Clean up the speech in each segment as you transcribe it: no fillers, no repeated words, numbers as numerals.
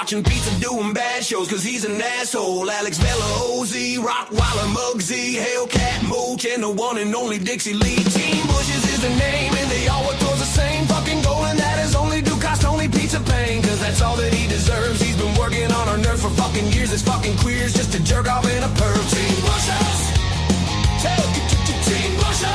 watching pizza doing bad shows cause he's an asshole. Alex Vela, OZ, Rottweiler, Muggsy, Hellcat, Mooch, and the one and only Dixie Lee. Team Bushes is the name and they all work towards the same fucking goal, and that is only do cost only pizza pain, cause that's all that he deserves. He's been working on our nerve for fucking years. This fucking queers just to jerk off in a perv. Team Bushes, Team Bushes.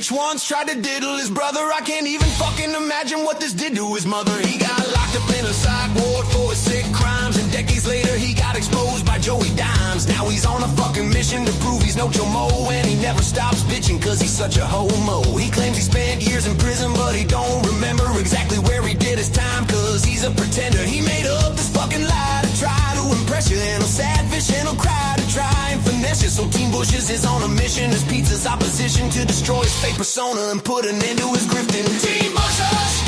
Once tried to diddle his brother. I can't even fucking imagine what this did to his mother. He got locked up in a psych ward for his sick crimes, and decades later he got exposed by Joey Dimes. Now he's on a fucking mission to prove he's no Jomo, and he never stops bitching cause he's such a homo. He claims he spent years in prison, but he don't remember exactly where he did his time cause he's a pretender. He made up this fucking lie to try to impress you, and he'll sad fish and he'll cry to try and finesse you. So Team Bushes is on a mission as pizza's opposition to destroy his fake persona and put an end to his grifting. Team Bushes,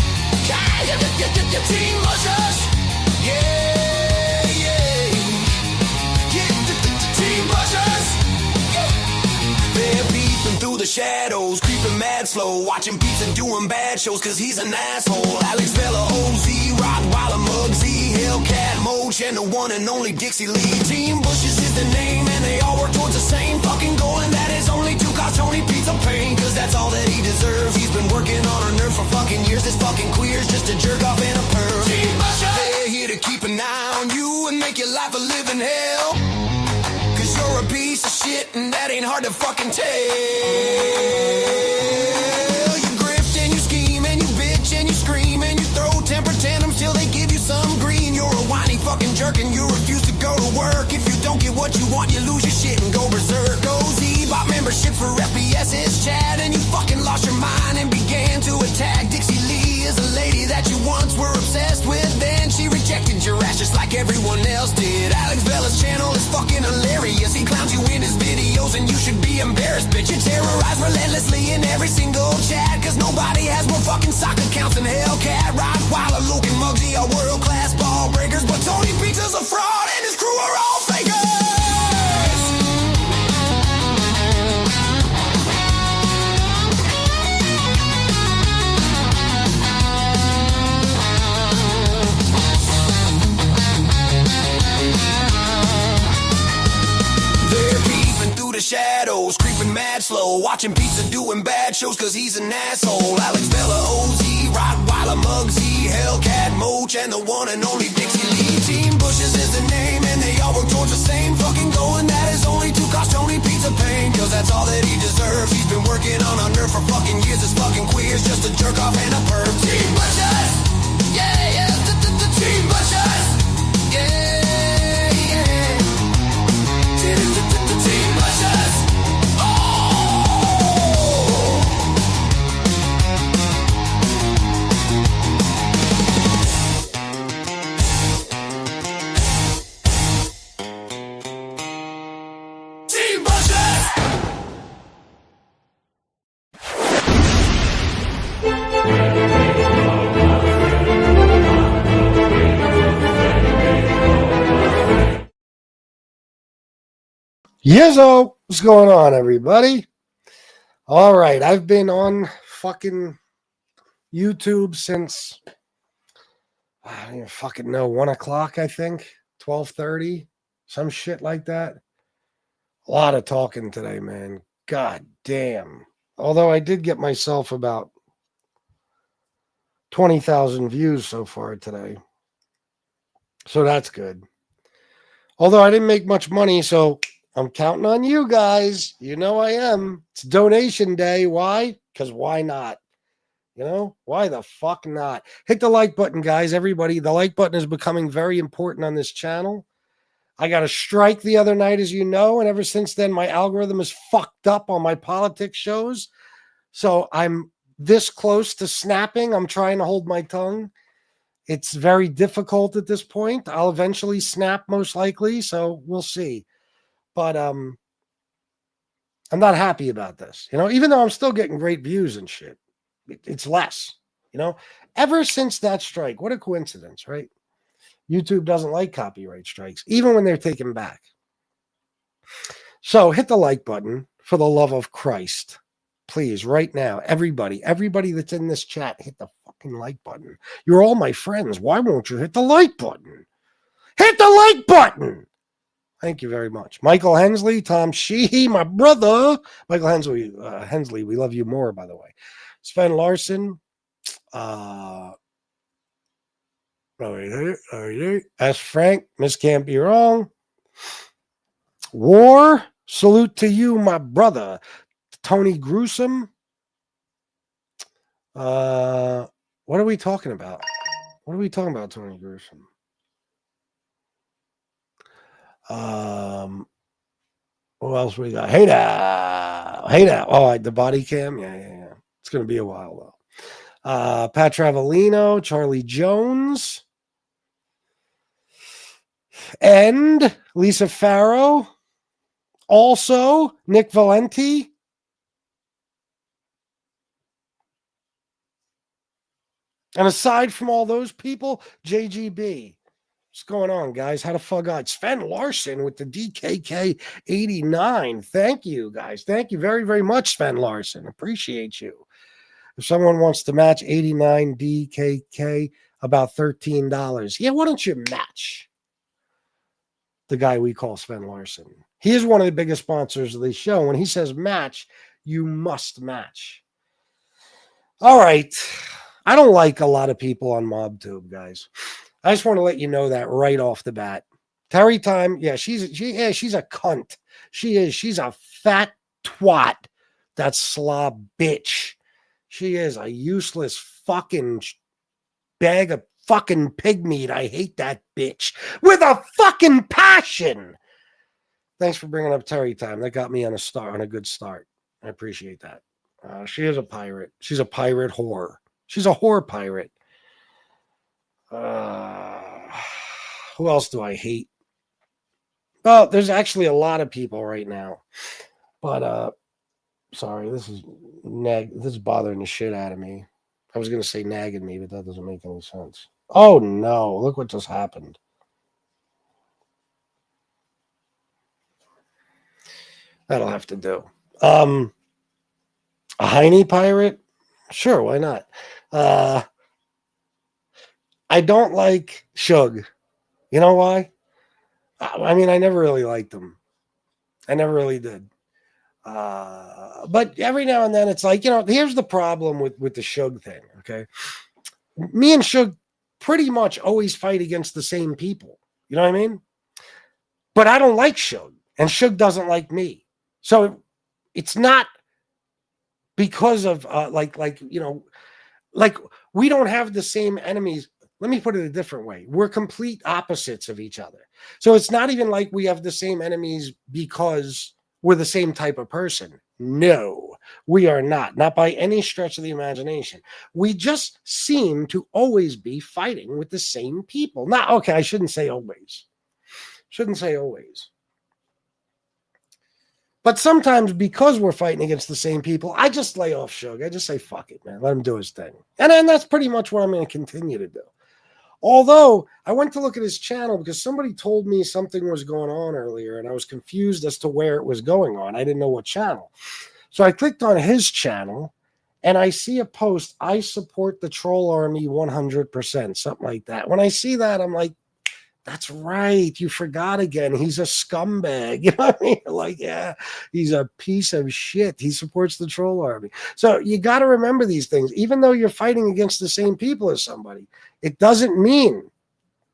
Team Bushes, yeah, Team Bushes, they're peeping through the shadows, creeping mad slow, watching pizza doing bad shows cause he's an asshole. Alex Vela, OZ, Rottweiler, Muggsy, Hellcat, Mooch, and the one and only Dixie Lee. Team Bushes is the name and they all work towards the same fucking goal, and that is only to cause Tony pizza pain, cause that's all that he deserves. He's been working on our nerve for fucking years. This fucking queer's just a jerk off in a perv. Team Bushes, they're here to keep an eye on you and make your life a living hell, cause you're a piece of shit and that ain't hard to fucking tell. You grift and you scheme and you bitch and you scream and you throw temper tantrums till they give you some green. You're a whiny fucking jerk and you refuse to go to work. If you don't get what you want, you lose your shit and go berserk. Go Z, bought membership for FBS's chat, and you fucking lost your mind and began to attack. Dixie Lee is a lady that you once were obsessed with, then she rejected your ass just like everyone else did. Alex Vela's channel is fucking hilarious. He clowns you in his videos and you should be embarrassed, bitch. You terrorize relentlessly in every single chat cause nobody has more fucking sock accounts than Hellcat. Rottweiler, Luke, and Muggsy are world-class ball breakers, but Tony Pizza's a fraud and his crew are all fakers. Shadows, creeping mad slow, watching pizza doing bad shows cause he's an asshole. Alex Vela, OZ, Rottweiler, Muggsy, Hellcat, Mooch, and the one and only Dixie Lee. Team Bushes is the name and they all work towards the same fucking goal, and that is only to cause Tony pizza pain, cause that's all that he deserves. He's been working on our nerve for fucking years. This fucking queer's just a jerk off and a perv. Team Bushes, yeah, the Team Bushes, yeah. Yizzo, what's going on, everybody? All right, I've been on fucking YouTube since, I don't even fucking know, 1 o'clock, I think, 12:30, some shit like that. A lot of talking today, man. God damn. Although I did get myself about 20,000 views so far today. So that's good. Although I didn't make much money, so I'm counting on you guys. You know I am. It's donation day. Why? Because why not? You know, why the fuck not? Hit the like button, guys. Everybody, the like button is becoming very important on this channel. I got a strike the other night, as you know, and ever since then, my algorithm is fucked up on my politics shows. So I'm this close to snapping. I'm trying to hold my tongue. It's very difficult at this point. I'll eventually snap, most likely, so we'll see. But I'm not happy about this, you know, even though I'm still getting great views and shit. It's less, you know, ever since that strike. What a coincidence, right? YouTube doesn't like copyright strikes, even when they're taken back. So hit the like button for the love of Christ. please, right now, everybody that's in this chat, hit the fucking like button. You're all my friends. Why won't you hit the like button? Hit the like button. Thank you very much. Michael Hensley, Tom Sheehy, my brother. Michael Hensley, we love you more, by the way. Sven Larson. S. Frank, Miss Can't Be Wrong. War, salute to you, my brother. Tony Gruesome. What are we talking about? What are we talking about, Tony Gruesome? What else we got? Hey now. Oh, the body cam. Yeah. It's gonna be a while though. Pat Travolino, Charlie Jones, and Lisa Farrow. Also, Nick Valenti. And aside from all those people, JGB. What's going on, guys? How the fuck out? Sven Larson with the DKK 89. Thank you, guys. Thank you very, very much, Sven Larson. Appreciate you. If someone wants to match 89 DKK, about $13. Yeah, why don't you match the guy we call Sven Larson? He is one of the biggest sponsors of the show. When he says match, you must match. All right. I don't like a lot of people on Mobtube, guys. I just want to let you know that right off the bat. Terry Time, yeah, she's a cunt. She is. She's a fat twat. That slob bitch. She is a useless fucking bag of fucking pig meat. I hate that bitch with a fucking passion. Thanks for bringing up Terry Time. That got me on a good start. I appreciate that. She is a pirate. She's a pirate whore. She's a whore pirate. Who else do I hate? Well, there's actually a lot of people right now. But sorry, this is bothering the shit out of me. I was gonna say nagging me, but that doesn't make any sense. Oh no, look what just happened. That'll have to do. A Heine pirate? Sure, why not? I don't like Suge. You know why? I mean, I never really liked him. I never really did. But every now and then it's like, here's the problem with the Suge thing, okay? Me and Suge pretty much always fight against the same people. You know what I mean? But I don't like Suge, and Suge doesn't like me. So it's not because of like we don't have the same enemies. Let me put it a different way. We're complete opposites of each other. So it's not even like we have the same enemies because we're the same type of person. No, we are not. Not by any stretch of the imagination. We just seem to always be fighting with the same people. Now, okay, I shouldn't say always. But sometimes because we're fighting against the same people, I just lay off Suge. I just say, fuck it, man. Let him do his thing. And then that's pretty much what I'm going to continue to do. Although I went to look at his channel because somebody told me something was going on earlier and I was confused as to where it was going on. I didn't know what channel. So I clicked on his channel and I see a post, I support the troll army 100%, something like that. When I see that, I'm like, that's right. You forgot again. He's a scumbag. You know what I mean? Like, yeah, he's a piece of shit. He supports the troll army. So you got to remember these things. Even though you're fighting against the same people as somebody, it doesn't mean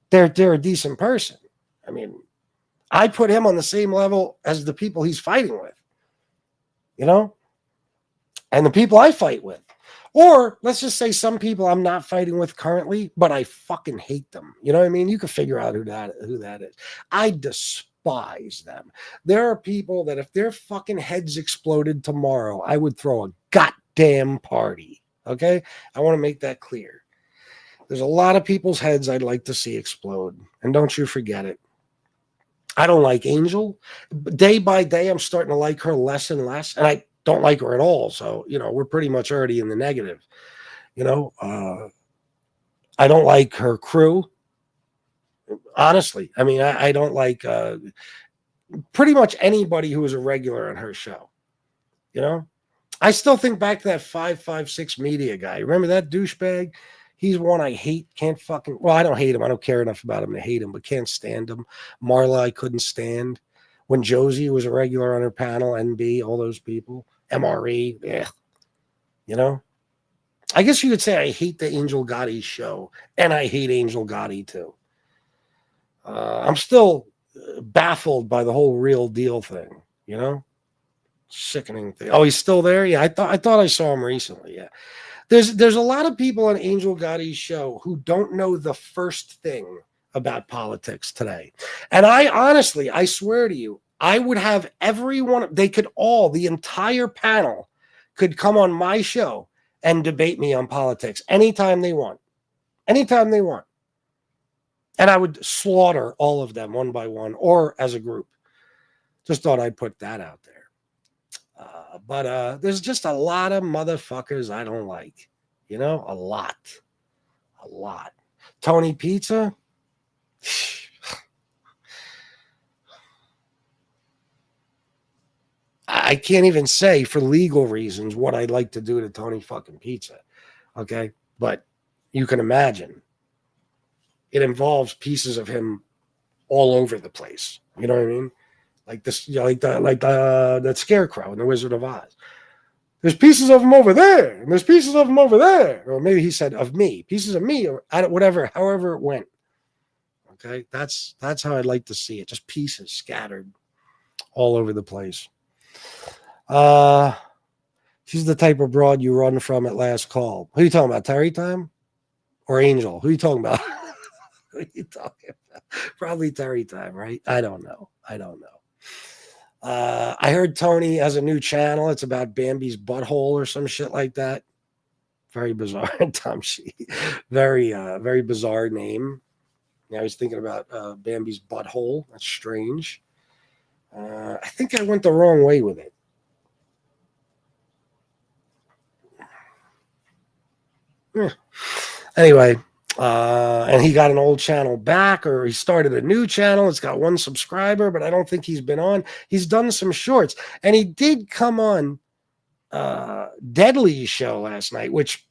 they're a decent person. I mean, I put him on the same level as the people he's fighting with, and the people I fight with. Or let's just say some people I'm not fighting with currently, but I fucking hate them. You know what I mean? You can figure out who that is. I despise them. There are people that if their fucking heads exploded tomorrow, I would throw a goddamn party. Okay? I want to make that clear. There's a lot of people's heads I'd like to see explode. And don't you forget it. I don't like Angel. Day by day, I'm starting to like her less and less. And I don't like her at all. So, we're pretty much already in the negative. I don't like her crew. Honestly. I mean, I don't like pretty much anybody who is a regular on her show. I still think back to that 556 media guy. Remember that douchebag? He's one I hate. Can't fucking. Well, I don't hate him. I don't care enough about him to hate him, but can't stand him. Marla, I couldn't stand. When Josie was a regular on her panel, NB, all those people, MRE, yeah, you know. I guess you could say I hate the Angel Gotti show, and I hate Angel Gotti too. I'm still baffled by the whole Real Deal thing, you know. Sickening thing. Oh, he's still there. Yeah, I thought I saw him recently. Yeah, there's a lot of people on Angel Gotti's show who don't know the first thing about politics today, and I honestly, I swear to you, I would have everyone. They could all, the entire panel, could come on my show and debate me on politics anytime they want, anytime they want, and I would slaughter all of them one by one or as a group. Just thought I'd put that out there. But there's just a lot of motherfuckers I don't like. You know, a lot. A lot. Tony Pizza. I can't even say for legal reasons what I'd like to do to Tony fucking Pizza. Okay? But you can imagine. It involves pieces of him all over the place. You know what I mean? Like this, you know, like that scarecrow in the Wizard of Oz. There's pieces of him over there, and there's pieces of him over there, or maybe he said of me, pieces of me, or whatever, however it went. Okay, that's how I'd like to see it, just pieces scattered all over the place. She's the type of broad you run from at last call. Who are you talking about, Terry Time or Angel? Who are you talking about? Who are you talking about? Probably Terry Time, right? I don't know. I heard Tony has a new channel. It's about Bambi's butthole or some shit like that. Very bizarre. Tom Shee. Very bizarre name. Yeah, I was thinking about Bambi's butthole. That's strange. I think I went the wrong way with it. Yeah. Anyway, and he got an old channel back, or he started a new channel. It's got 1 subscriber, but I don't think he's been on. He's done some shorts, and he did come on Deadly's show last night, which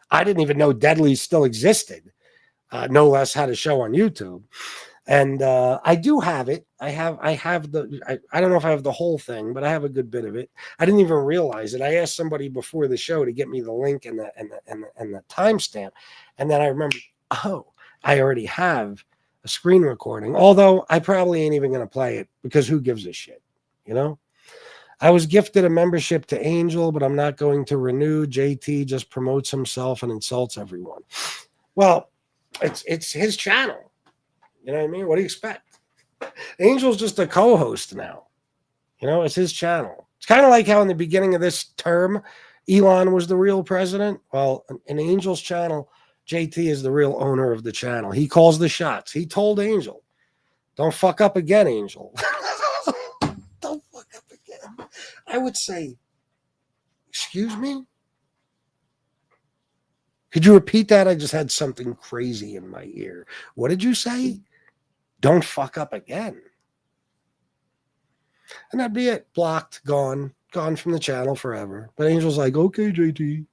I didn't even know Deadly still existed. No less had a show on YouTube, and I do have it. I have the. I don't know if I have the whole thing, but I have a good bit of it. I didn't even realize it. I asked somebody before the show to get me the link and the timestamp, and then I remembered. Oh, I already have a screen recording. Although I probably ain't even going to play it because who gives a shit, you know? I was gifted a membership to Angel, but I'm not going to renew. JT just promotes himself and insults everyone. Well, it's his channel. You know what I mean? What do you expect? Angel's just a co-host now. You know, it's his channel. It's kind of like how in the beginning of this term, Elon was the real president. Well, in Angel's channel, JT is the real owner of the channel. He calls the shots. He told Angel, don't fuck up again, Angel. Don't fuck up again. I would say, excuse me? Could you repeat that? I just had something crazy in my ear. What did you say? Don't fuck up again. And that'd be it. Blocked, gone from the channel forever. But Angel's like, okay, JT.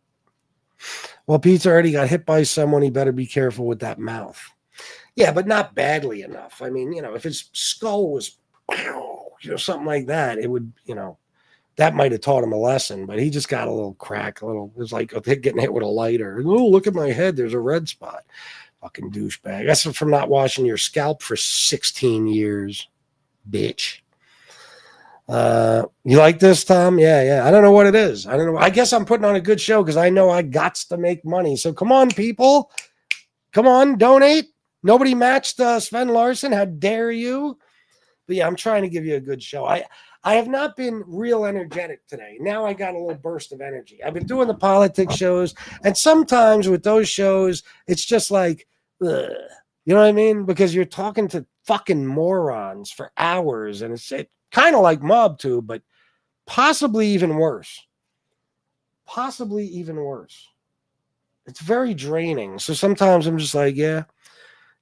Well, Pete's already got hit by someone. He better be careful with that mouth. Yeah, but not badly enough. I mean, you know, if his skull was, you know, something like that, it would, you know, that might have taught him a lesson. But he just got a little crack. It was like getting hit with a lighter. Oh, look at my head. There's a red spot. Fucking douchebag. That's from not washing your scalp for 16 years, bitch. You like this, Tom? Yeah. I don't know what it is. I don't know. I guess I'm putting on a good show because I know I gots to make money. So come on, people. Come on, donate. Nobody matched Sven Larson. How dare you? But yeah, I'm trying to give you a good show. I have not been real energetic today. Now I got a little burst of energy. I've been doing the politics shows, and sometimes with those shows, it's just like, ugh, you know what I mean? Because you're talking to fucking morons for hours, and it's kind of like Mobtube, but possibly even worse. Possibly even worse. It's very draining. So sometimes I'm just like, yeah,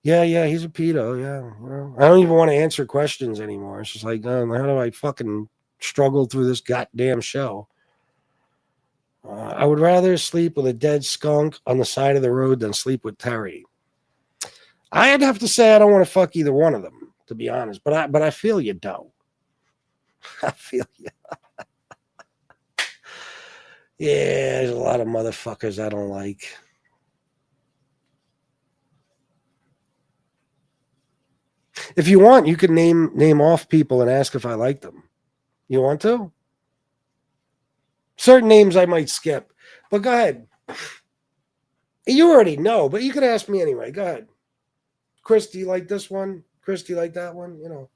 he's a pedo. Yeah. Well, I don't even want to answer questions anymore. It's just like, how do I fucking struggle through this goddamn show? I would rather sleep with a dead skunk on the side of the road than sleep with Terry. I'd have to say I don't want to fuck either one of them, to be honest. But I feel you, though. I feel you. Yeah, there's a lot of motherfuckers I don't like. If you want, you can name off people and ask if I like them. You want to? Certain names I might skip, but go ahead. You already know, but you can ask me anyway. Go ahead. Chris, do you like this one? Chris, do you like that one? You know,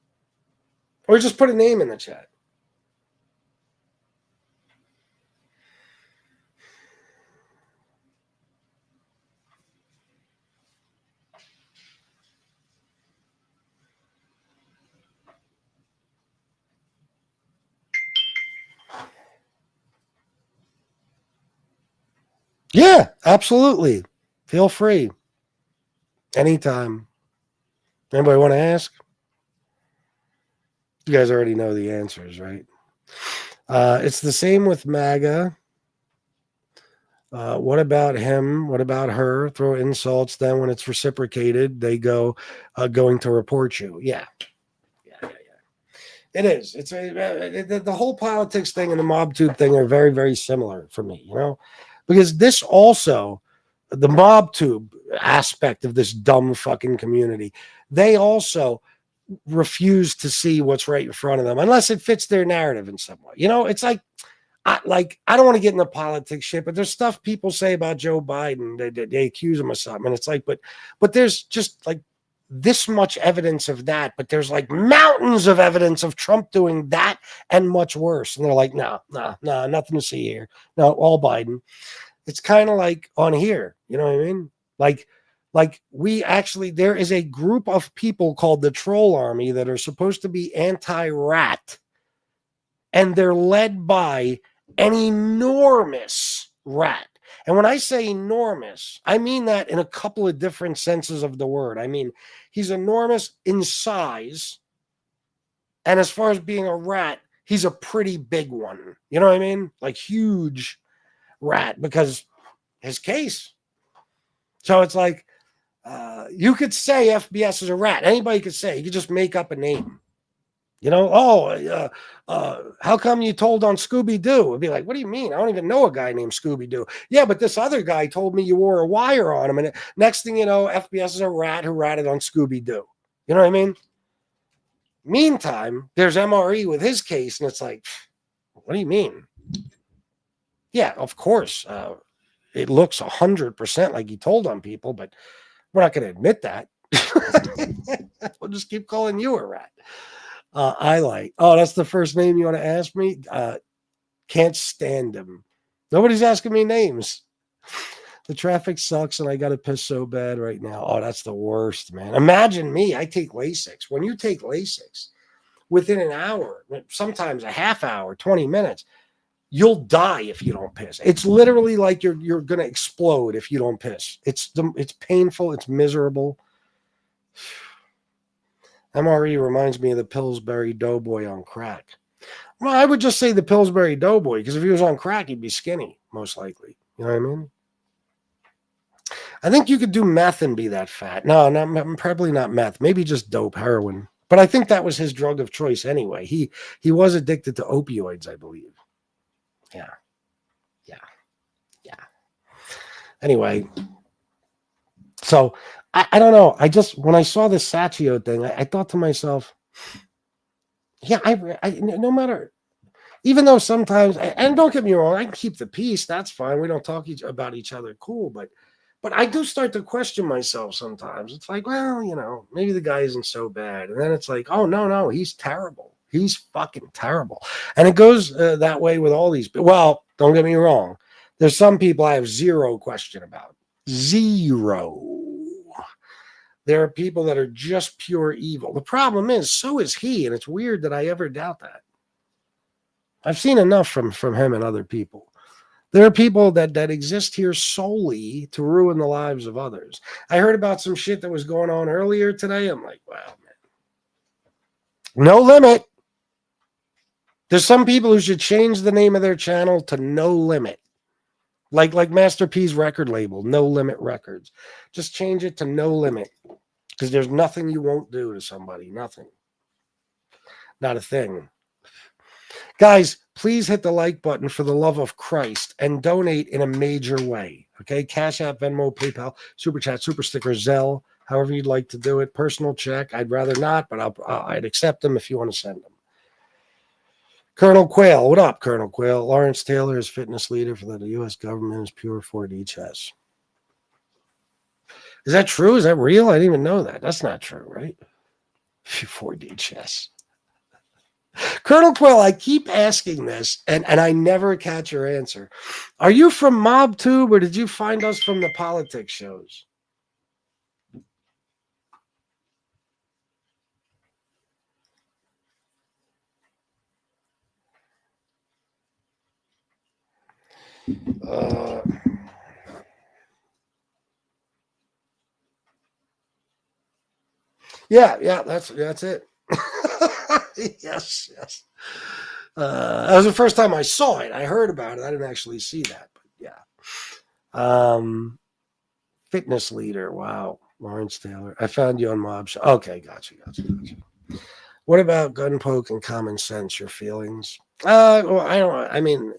or just put a name in the chat. Yeah, absolutely. Feel free. Anytime. Anybody want to ask? You guys already know the answers, right? It's the same with MAGA. What about him? What about her? Throw insults. Then when it's reciprocated, they go going to report you. Yeah. It is. It's the whole politics thing and the Mobtube thing are very, very similar for me, you know, because this also, the Mobtube aspect of this dumb fucking community, they also refuse to see what's right in front of them unless it fits their narrative in some way. You know, it's like, I don't want to get into politics shit, but there's stuff people say about Joe Biden. They accuse him of something, and it's like, but there's just like this much evidence of that, but there's like mountains of evidence of Trump doing that and much worse. And they're like, no, nothing to see here. No, all Biden. It's kind of like on here, you know what I mean? Like we actually, there is a group of people called the Troll Army that are supposed to be anti-rat, and they're led by an enormous rat. And when I say enormous, I mean that in a couple of different senses of the word. I mean, he's enormous in size. And as far as being a rat, he's a pretty big one. You know what I mean? Like huge rat because his case. So it's like, you could say FBS is a rat. Anybody could say, you could just make up a name. You know, how come you told on Scooby-Doo? It'd be like, what do you mean? I don't even know a guy named Scooby-Doo. Yeah, but this other guy told me you wore a wire on him. And next thing you know, FBS is a rat who ratted on Scooby-Doo. You know what I mean? Meantime, there's MRE with his case, and it's like, what do you mean? Yeah, of course. It looks 100% like he told on people, but we're not going to admit that. We'll just keep calling you a rat. That's the first name you want to ask me? Can't stand him. Nobody's asking me names. The traffic sucks and I got to piss so bad right now. Oh, that's the worst, man. Imagine me. I take Lasix. When you take Lasix, within an hour, sometimes a half hour, 20 minutes, you'll die if you don't piss. It's literally like you're going to explode if you don't piss. It's painful. It's miserable. MRE reminds me of the Pillsbury Doughboy on crack. Well, I would just say the Pillsbury Doughboy, because if he was on crack, he'd be skinny, most likely. You know what I mean? I think you could do meth and be that fat. No, probably not meth. Maybe just dope, heroin. But I think that was his drug of choice anyway. He was addicted to opioids, I believe. Yeah. Anyway, so I don't know. When I saw this Saccio thing, I thought to myself, yeah, I no matter, even though sometimes, and don't get me wrong, I can keep the peace. That's fine. We don't talk about each other. Cool. But I do start to question myself sometimes. It's like, well, you know, maybe the guy isn't so bad. And then it's like, oh, no, he's terrible. He's fucking terrible. And it goes that way with all these. Well, don't get me wrong. There's some people I have zero question about. Zero. There are people that are just pure evil. The problem is, so is he. And it's weird that I ever doubt that. I've seen enough from him and other people. There are people that exist here solely to ruin the lives of others. I heard about some shit that was going on earlier today. I'm like, wow, man. No Limit. There's some people who should change the name of their channel to No Limit. Like Master P's record label, No Limit Records. Just change it to No Limit, because there's nothing you won't do to somebody. Nothing. Not a thing. Guys, please hit the like button for the love of Christ and donate in a major way. Okay? Cash App, Venmo, PayPal, Super Chat, Super Sticker, Zelle, however you'd like to do it. Personal check, I'd rather not, but I'd accept them if you want to send them. Colonel Quayle, what up, Colonel Quayle? Lawrence Taylor is fitness leader for the U.S. government is pure 4D chess. Is that true? Is that real? I didn't even know that. That's not true, right? 4D chess. Colonel Quill, I keep asking this, and I never catch your answer. Are you from Mobtube, or did you find us from the politics shows? Yeah, that's it. Yes. That was the first time I saw it. I heard about it. I didn't actually see that, but yeah. Fitness leader. Wow. Lawrence Taylor. I found you on Mob Show. Okay, gotcha. What about gun poke and common sense? Your feelings? Well, I don't. I mean,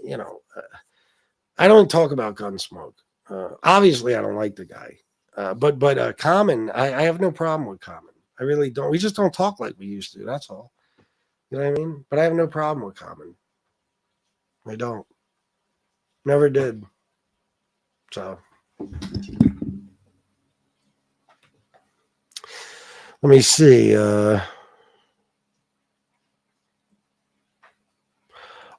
I don't talk about Gunsmoke. Obviously, I don't like the guy. But Common, I have no problem with Common. I really don't. We just don't talk like we used to. That's all. You know what I mean? But I have no problem with Common. I don't. Never did. So. Let me see.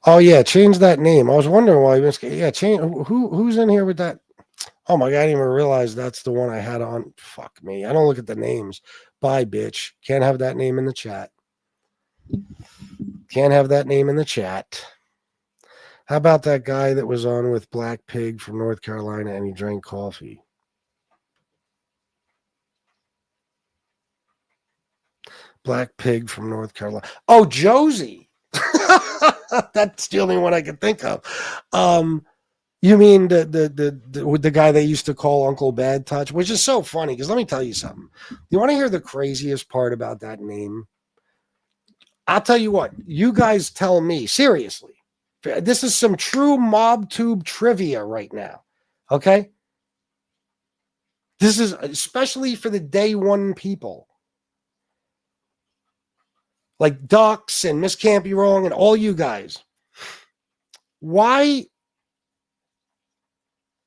Oh yeah, change that name. I was wondering why. Yeah, change. Who's in here with that? Oh my god, I didn't even realize that's the one I had on. Fuck me. I don't look at the names. Bye, bitch. Can't have that name in the chat. Can't have that name in the chat. How about that guy that was on with Black Pig from North Carolina and he drank coffee? Black Pig from North Carolina. Oh, Josie. That's the only one I can think of. You mean the guy they used to call Uncle Bad Touch, which is so funny because let me tell you something. You want to hear the craziest part about that name? I'll tell you what. You guys tell me seriously. This is some true Mobtube trivia right now. Okay? This is especially for the day one people. Like Ducks and Miss Can't Be Wrong and all you guys. Why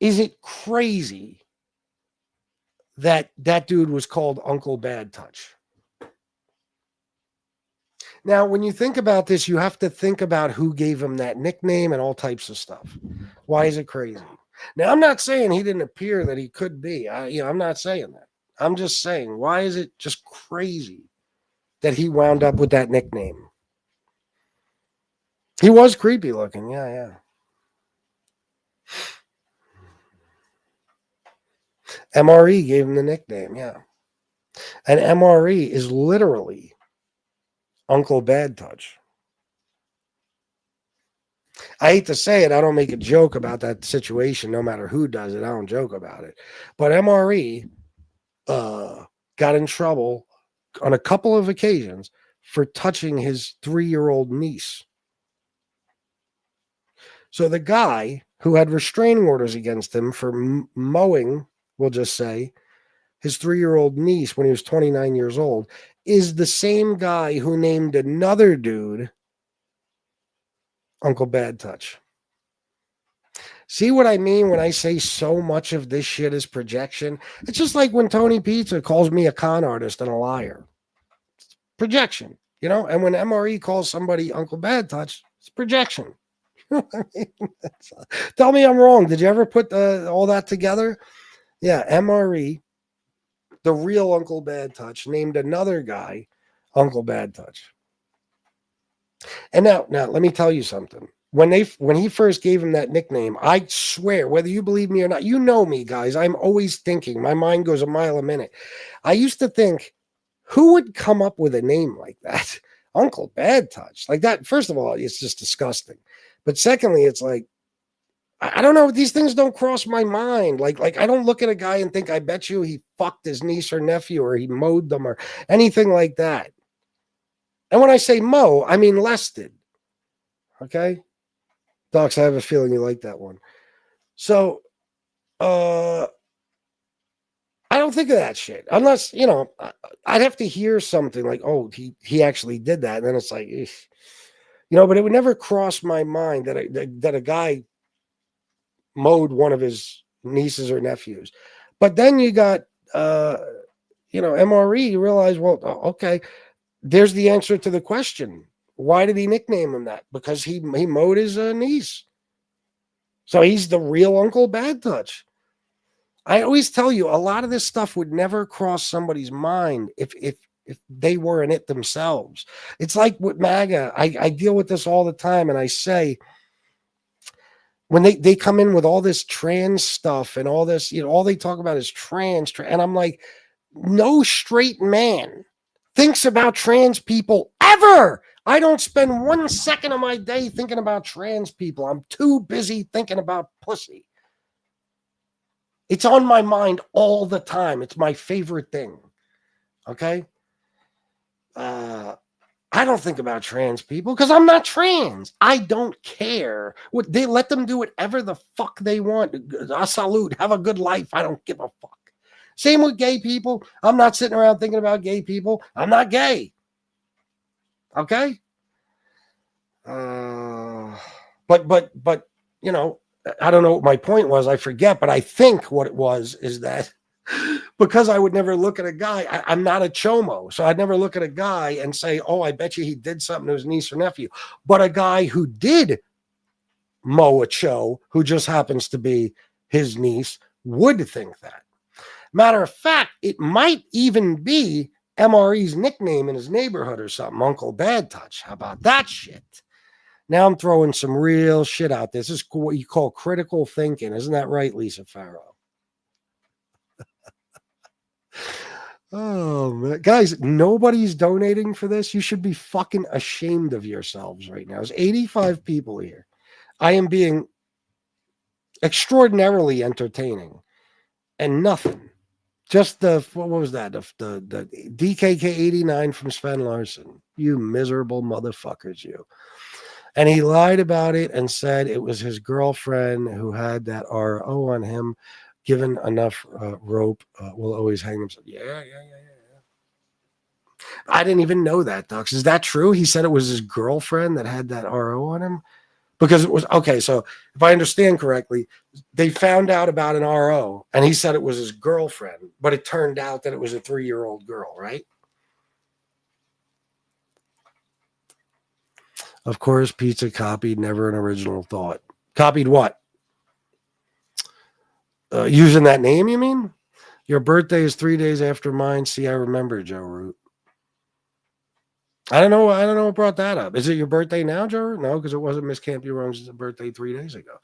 is it crazy that dude was called Uncle Bad Touch? Now, when you think about this, you have to think about who gave him that nickname and all types of stuff. Why is it crazy? Now, I'm not saying he didn't appear that he could be. I'm not saying that. I'm just saying, why is it just crazy that he wound up with that nickname? He was creepy looking. Yeah. MRE gave him the nickname. Yeah. And MRE is literally Uncle Bad Touch. I hate to say it. I don't make a joke about that situation. No matter who does it, I don't joke about it. But MRE got in trouble on a couple of occasions for touching his 3-year-old niece. So the guy who had restraining orders against him for mowing, we'll just say, his 3-year-old niece when he was 29 years old, is the same guy who named another dude Uncle Bad Touch. See what I mean when I say so much of this shit is projection? It's just like when Tony Pizza calls me a con artist and a liar. It's projection, And when MRE calls somebody Uncle Bad Touch, it's projection. Tell me I'm wrong. Did you ever put all that together? Yeah, MRE, the real Uncle Bad Touch, named another guy Uncle Bad Touch. And now let me tell you something. When he first gave him that nickname, I swear, whether you believe me or not, you know me, guys. I'm always thinking. My mind goes a mile a minute. I used to think, who would come up with a name like that? Uncle Bad Touch. Like that, first of all, it's just disgusting. But secondly, it's like, I don't know. These things don't cross my mind. Like I don't look at a guy and think, I bet you he fucked his niece or nephew or he mowed them or anything like that. And when I say mow, I mean lested. Okay? Docs, I have a feeling you like that one. So, I don't think of that shit unless, I'd have to hear something like, oh, he actually did that. And then it's like, but it would never cross my mind that a guy mowed one of his nieces or nephews. But then you got, MRE, you realize, well, okay, there's the answer to the question. Why did he nickname him that? Because he mowed his niece. So he's the real Uncle Bad Touch. I always tell you, a lot of this stuff would never cross somebody's mind if they weren't it themselves. It's like with MAGA. I deal with this all the time, and I say, when they come in with all this trans stuff and all this, all they talk about is trans, and I'm like, no straight man thinks about trans people ever. I don't spend 1 second of my day thinking about trans people. I'm too busy thinking about pussy. It's on my mind all the time. It's my favorite thing. Okay? I don't think about trans people because I'm not trans. I don't care. They let them do whatever the fuck they want. I salute. Have a good life. I don't give a fuck. Same with gay people. I'm not sitting around thinking about gay people. I'm not gay. Okay? But I don't know what my point was. I forget, but I think what it was is that because I would never look at a guy, I'm not a chomo. So I'd never look at a guy and say, oh, I bet you he did something to his niece or nephew. But a guy who did mow a cho, who just happens to be his niece, would think that. Matter of fact, it might even be MRE's nickname in his neighborhood or something, Uncle Bad Touch. How about that shit? Now I'm throwing some real shit out there. This is what you call critical thinking. Isn't that right, Lisa Farrow? Oh, man. Guys, nobody's donating for this. You should be fucking ashamed of yourselves right now. There's 85 people here. I am being extraordinarily entertaining and nothing. Just what was that? The DKK 89 from Sven Larson. You miserable motherfuckers, you. And he lied about it and said it was his girlfriend who had that RO on him. Given enough rope, will always hang himself. Yeah. I didn't even know that, Docs. Is that true? He said it was his girlfriend that had that RO on him? Because it was, okay, so if I understand correctly, they found out about an RO, and he said it was his girlfriend, but it turned out that it was a 3-year-old girl, right? Of course, pizza copied, never an original thought. Copied what? Using that name, you mean? Your birthday is 3 days after mine. See, I remember, Joe Root. I don't know what brought that up. Is it your birthday now, Joe Root? No, because it wasn't Miss Can't Be Wrong's birthday 3 days ago.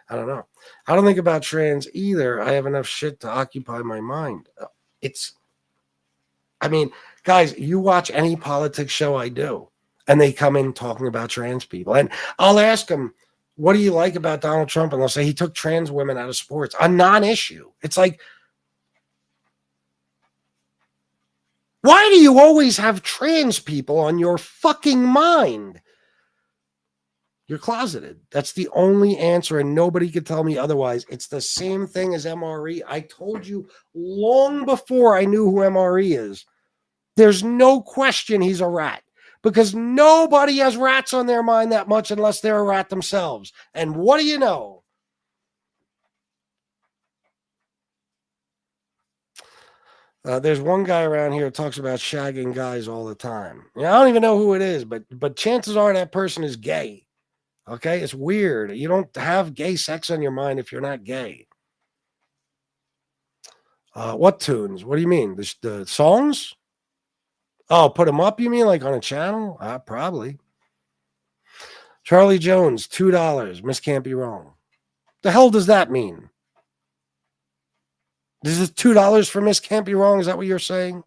I don't know. I don't think about trans either. I have enough shit to occupy my mind. Guys, you watch any politics show I do, and they come in talking about trans people. And I'll ask them, what do you like about Donald Trump? And they'll say he took trans women out of sports, a non-issue. It's like, why do you always have trans people on your fucking mind? You're closeted. That's the only answer, and nobody could tell me otherwise. It's the same thing as MRE. I told you long before I knew who MRE is. There's no question he's a rat. Because nobody has rats on their mind that much unless they're a rat themselves. And what do you know? There's one guy around here who talks about shagging guys all the time. I don't even know who it is, but chances are that person is gay. Okay? It's weird. You don't have gay sex on your mind if you're not gay. What tunes? What do you mean? The songs? Oh, put them up, you mean? Like on a channel? Probably. Charlie Jones, $2. Miss Can't Be Wrong. The hell does that mean? This is $2 for Miss Can't Be Wrong? Is that what you're saying?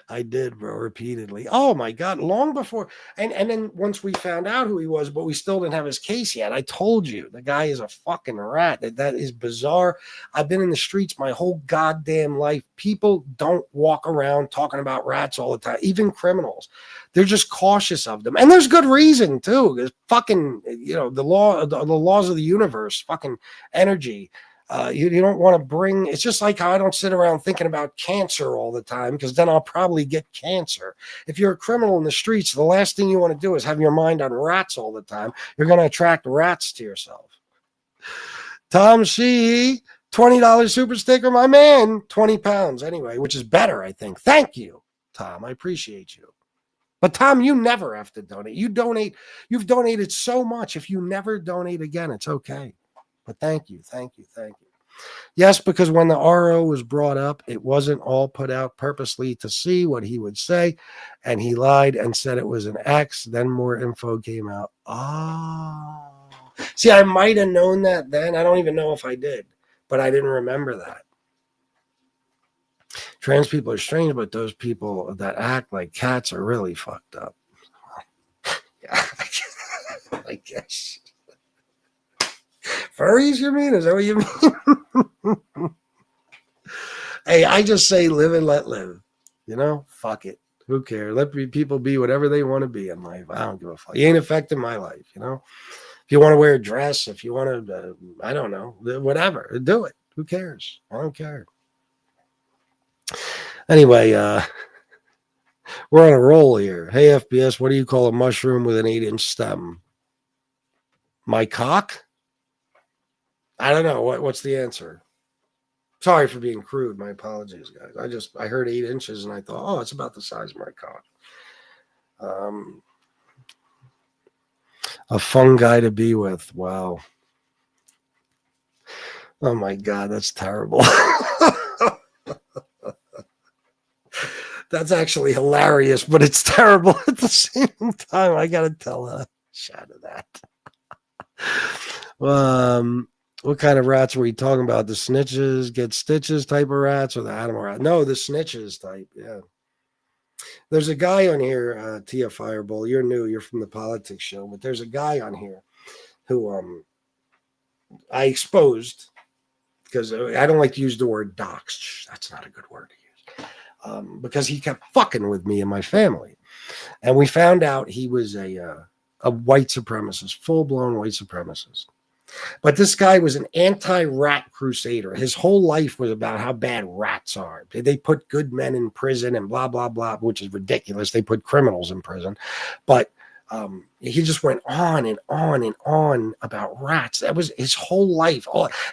I did, bro, repeatedly. Oh my God, long before. And then once we found out who he was, but we still didn't have his case yet. I told you the guy is a fucking rat. That is bizarre. I've been in the streets my whole goddamn life. People don't walk around talking about rats all the time, even criminals. They're just cautious of them. And there's good reason too. There's fucking, the laws of the universe, fucking energy. You don't want to bring, it's just like how I don't sit around thinking about cancer all the time, because then I'll probably get cancer. If you're a criminal in the streets, the last thing you want to do is have your mind on rats all the time. You're going to attract rats to yourself. Tom Sheehy, $20 super sticker, my man, 20 pounds anyway, which is better, I think. Thank you, Tom. I appreciate you. But Tom, you never have to donate. You've donated so much. If you never donate again, it's okay. But thank you. Yes, because when the RO was brought up, it wasn't all put out purposely to see what he would say. And he lied and said it was an X. Then more info came out. Oh. See, I might have known that then. I don't even know if I did, but I didn't remember that. Trans people are strange, but those people that act like cats are really fucked up. Yeah, I guess. Furries, you mean? Is that what you mean? Hey, I just say live and let live. Fuck it. Who cares? Let people be whatever they want to be in life. I don't give a fuck. You ain't affecting my life, If you want to wear a dress, if you want to, I don't know, whatever, do it. Who cares? I don't care. Anyway, we're on a roll here. Hey, FBS, what do you call a mushroom with an 8-inch stem? My cock? I don't know. What's the answer? Sorry for being crude. My apologies, guys. I heard 8 inches and I thought, oh, it's about the size of my cock. A fun guy to be with. Wow. Oh my God, that's terrible. That's actually hilarious, but it's terrible at the same time. I gotta tell a shot of that. What kind of rats were we talking about? The snitches get stitches type of rats or the animal rat? No, the snitches type. Yeah. There's a guy on here, Tia Fireball. You're new. You're from the politics show, but there's a guy on here who I exposed because I don't like to use the word doxed. That's not a good word to use. Because he kept fucking with me and my family. And we found out he was a white supremacist, full-blown white supremacist. But this guy was an anti-rat crusader. His whole life was about how bad rats are. They put good men in prison and blah, blah, blah, which is ridiculous. They put criminals in prison. But he just went on and on and on about rats. That was his whole life.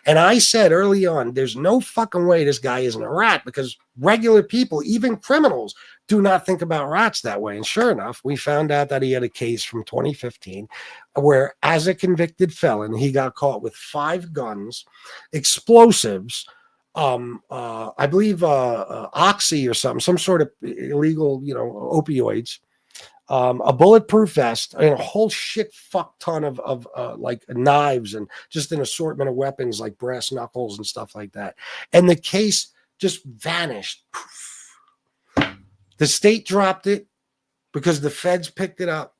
And I said early on, there's no fucking way this guy isn't a rat, because regular people, even criminals, do not think about rats that way. And sure enough, we found out that he had a case from 2015 where, as a convicted felon, he got caught with 5 guns, explosives, I believe oxy or something, some sort of illegal, opioids, a bulletproof vest, and a whole shit fuck ton of like knives and just an assortment of weapons like brass knuckles and stuff like that. And the case just vanished. The state dropped it because the feds picked it up,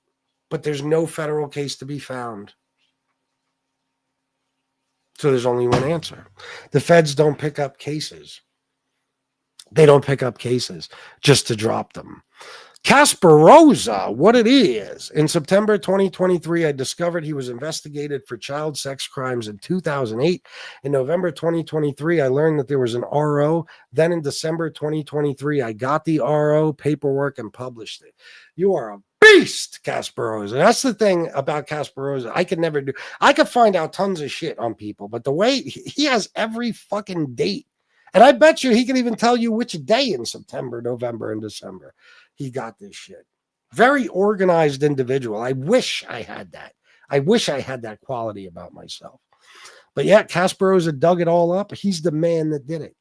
but there's no federal case to be found. So there's only one answer. The feds don't pick up cases. They don't pick up cases just to drop them. Casperosa, what it is. In September 2023, I discovered he was investigated for child sex crimes in 2008. In November 2023, I learned that there was an RO. Then in December 2023, I got the RO paperwork and published it. You are a beast, Casperosa. That's the thing about Casperosa. I could find out tons of shit on people, but the way he has every fucking date. And I bet you he can even tell you which day in September, November, and December he got this shit. Very organized individual. I wish I had that. I wish I had that quality about myself. But yeah, Casperosa dug it all up. He's the man that did it.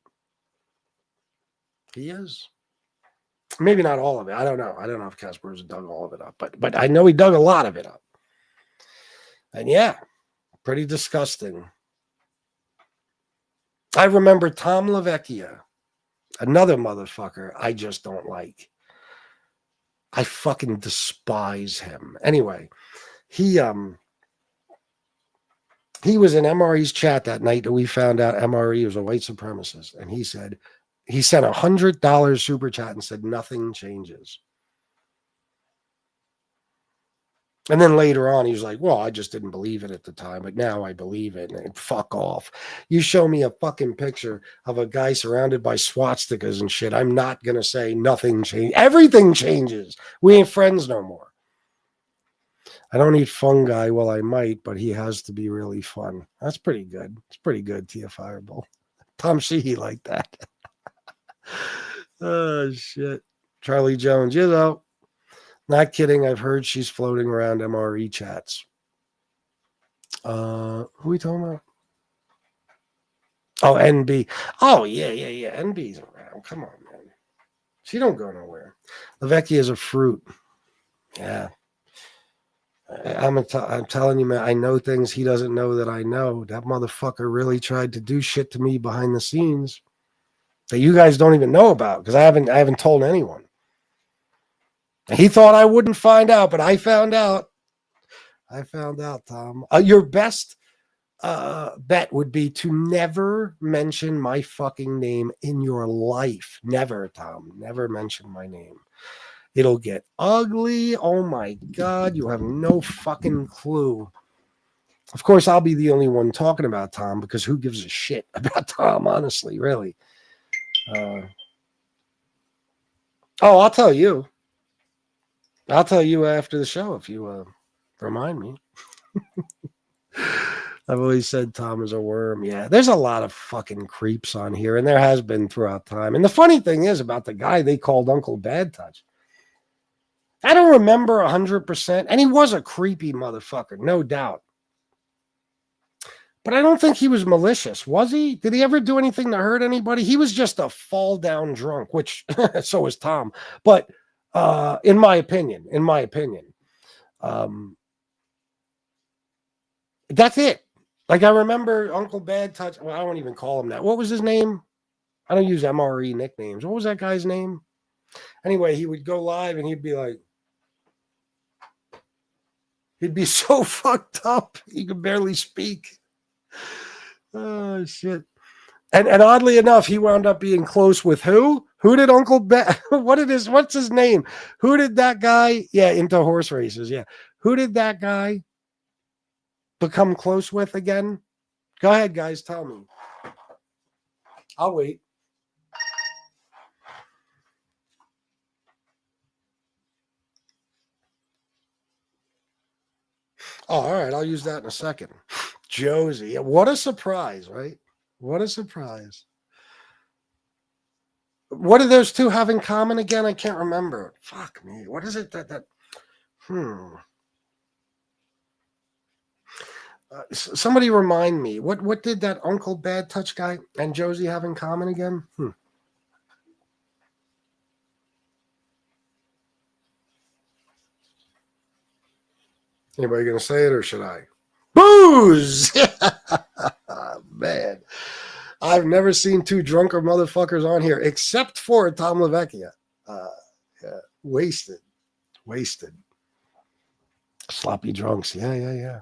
He is. Maybe not all of it. I don't know. I don't know if Casperosa dug all of it up, but I know he dug a lot of it up. And yeah, pretty disgusting. I remember Tom LaVecchia Another motherfucker I just don't like. I fucking despise him. Anyway, he was in MRE's chat that night that we found out MRE was a white supremacist. And he said, he sent $100 super chat and said, nothing changes. And then later on, he was like, well, I just didn't believe it at the time, but now I believe it. And fuck off. You show me a fucking picture of a guy surrounded by swastikas and shit. I'm not going to say nothing changed. Everything changes. We ain't friends no more. I don't eat fungi. Well, I might, but he has to be really fun. That's pretty good. It's pretty good, Tia Fireball. Tom Sheehy like that. Oh, shit. Charlie Jones, you know. Not kidding. I've heard she's floating around MRE chats. Who are we talking about? Oh, NB. Oh, yeah. NB's around. Come on, man. She don't go nowhere. LaVecchia is a fruit. Yeah. I'm telling you, man, I know things he doesn't know that I know. That motherfucker really tried to do shit to me behind the scenes that you guys don't even know about because I haven't told anyone. He thought I wouldn't find out, but I found out. I found out, Tom. Your best bet would be to never mention my fucking name in your life. Never, Tom. Never mention my name. It'll get ugly. Oh my God. You have no fucking clue. Of course, I'll be the only one talking about Tom because who gives a shit about Tom, honestly, really. I'll tell you. I'll tell you after the show if you remind me. I've always said Tom is a worm. Yeah, there's a lot of fucking creeps on here, and there has been throughout time. And the funny thing is about the guy they called Uncle Bad Touch. I don't remember 100%, and he was a creepy motherfucker, no doubt. But I don't think he was malicious, was he? Did he ever do anything to hurt anybody? He was just a fall-down drunk, which so was Tom. But in my opinion, that's it. Like I remember Uncle Bad Touch. Well, I don't even call him that. What was his name? I don't use MRE nicknames. What was that guy's name? Anyway, he would go live and he'd be like, he'd be so fucked up he could barely speak. Oh shit! And oddly enough, he wound up being close with who? Who did Uncle Bad? What's his name? Who did that guy? Yeah, into horse races. Yeah, who did that guy become close with again? Go ahead, guys. Tell me. I'll wait. Oh, all right. I'll use that in a second. Josie. What a surprise, right? What a surprise. What do those two have in common again? I can't remember. Fuck me. What is it that somebody remind me. What did that Uncle Bad Touch guy and Josie have in common again? Anybody gonna say it or should I? Booze! Man. I've never seen two drunker motherfuckers on here except for Tom LaVecchia. Yeah. Wasted. Sloppy drunks. Yeah.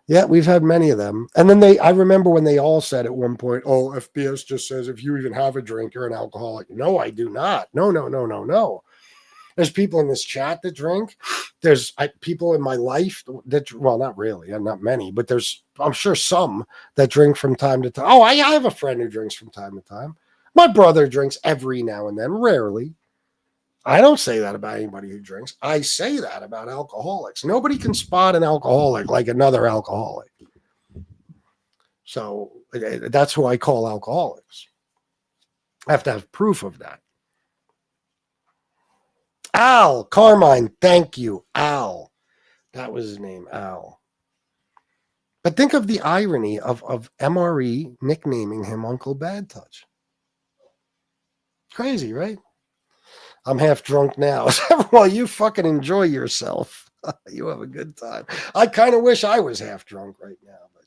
Yeah, we've had many of them. And then I remember when they all said at one point, oh, FBS just says if you even have a drink, you're an alcoholic. No, I do not. No. There's people in this chat that drink. There's people in my life that, well, not really, not many, but I'm sure some that drink from time to time. Oh, I have a friend who drinks from time to time. My brother drinks every now and then, rarely. I don't say that about anybody who drinks. I say that about alcoholics. Nobody can spot an alcoholic like another alcoholic. So that's who I call alcoholics. I have to have proof of that. Al Carmine, thank you, Al. That was his name, Al. But think of the irony of MRE nicknaming him Uncle Bad Touch. Crazy, right? I'm half drunk now. Well, you fucking enjoy yourself. You have a good time. I kind of wish I was half drunk right now, but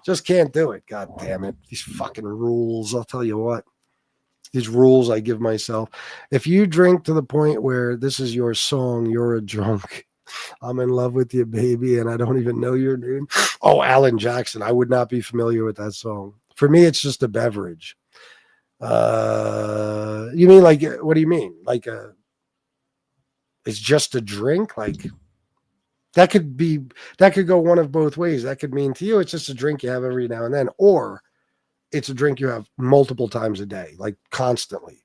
just can't do it. God damn it. These fucking rules. I'll tell you what. these rules I give myself. If you drink to the point where this is your song, you're a drunk. I'm in love with you, baby, and I don't even know your name. Oh, Alan Jackson. I would not be familiar with that song. For me, it's just a beverage. You mean like, what do you mean? Like it's just a drink? Like that could go one of both ways. That could mean to you it's just a drink you have every now and then, or it's a drink you have multiple times a day, like constantly.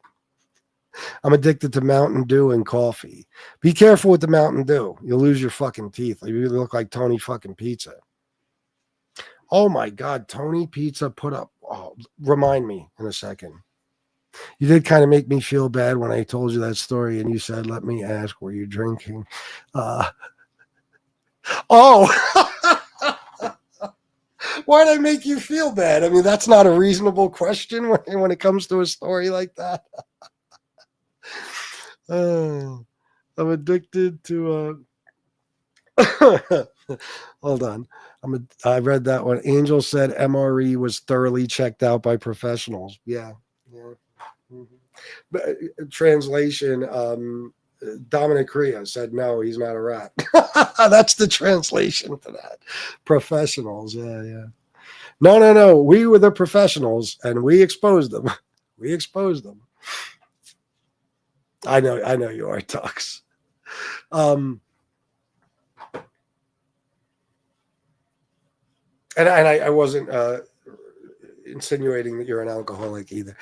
I'm addicted to Mountain Dew and coffee. Be careful with the Mountain Dew. You'll lose your fucking teeth. You look like Tony fucking Pizza. Oh my God, Tony Pizza put up. Oh, remind me in a second. You did kind of make me feel bad when I told you that story and you said, let me ask, were you drinking? Oh, why'd I make you feel bad? I mean, that's not a reasonable question when it comes to a story like that. I'm addicted to hold on. I read that one. Angel said MRE was thoroughly checked out by professionals. Yeah. Mm-hmm. But, translation, Dominic Crea said no, he's not a rat. That's the translation to that. Professionals. Yeah. No. We were the professionals and we exposed them. We exposed them. I know you are, Tux. And I wasn't insinuating that you're an alcoholic either.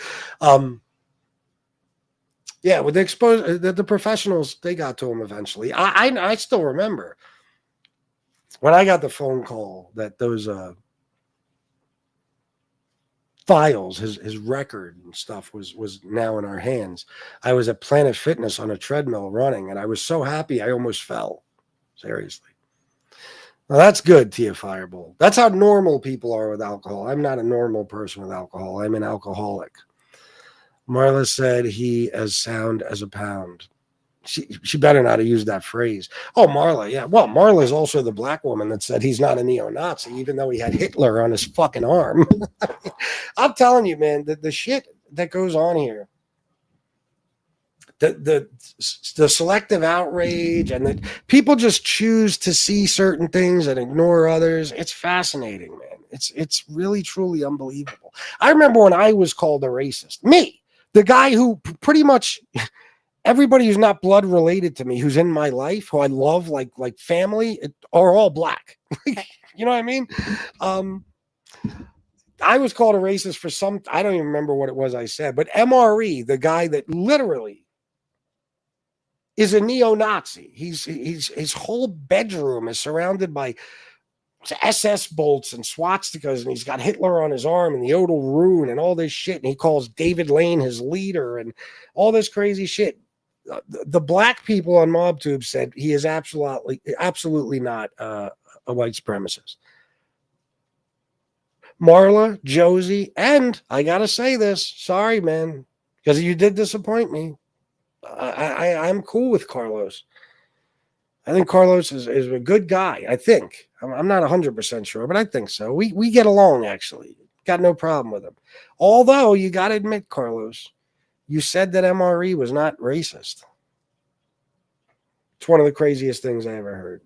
Yeah, with the professionals, they got to him eventually. I still remember when I got the phone call that those files, his record and stuff was now in our hands. I was at Planet Fitness on a treadmill running, and I was so happy I almost fell. Seriously. Well, that's good, Tia Fireball. That's how normal people are with alcohol. I'm not a normal person with alcohol. I'm an alcoholic. Marla said he as sound as a pound. She better not have used that phrase. Oh, Marla, yeah. Well, Marla's also the black woman that said he's not a neo-Nazi, even though he had Hitler on his fucking arm. I'm telling you, man, the shit that goes on here, the selective outrage, and that people just choose to see certain things and ignore others. It's fascinating, man. It's really, truly unbelievable. I remember when I was called a racist. Me. The guy who pretty much everybody who's not blood related to me, who's in my life, who I love like family, are all black. You know what I mean? I was called a racist for I don't even remember what it was I said, but MRE, the guy that literally is a neo-Nazi. His whole bedroom is surrounded by SS bolts and swastikas, and he's got Hitler on his arm and the Odal rune and all this shit, and he calls David Lane his leader and all this crazy shit. The black people on Mobtube said he is absolutely not a white supremacist. Marla, Josie, and I gotta say this, sorry, man, because you did disappoint me. I'm cool with Carlos. I think Carlos is a good guy. I think. I'm not 100% sure, but I think so. We get along, actually. Got no problem with him. Although, you got to admit, Carlos, you said that MRE was not racist. It's one of the craziest things I ever heard.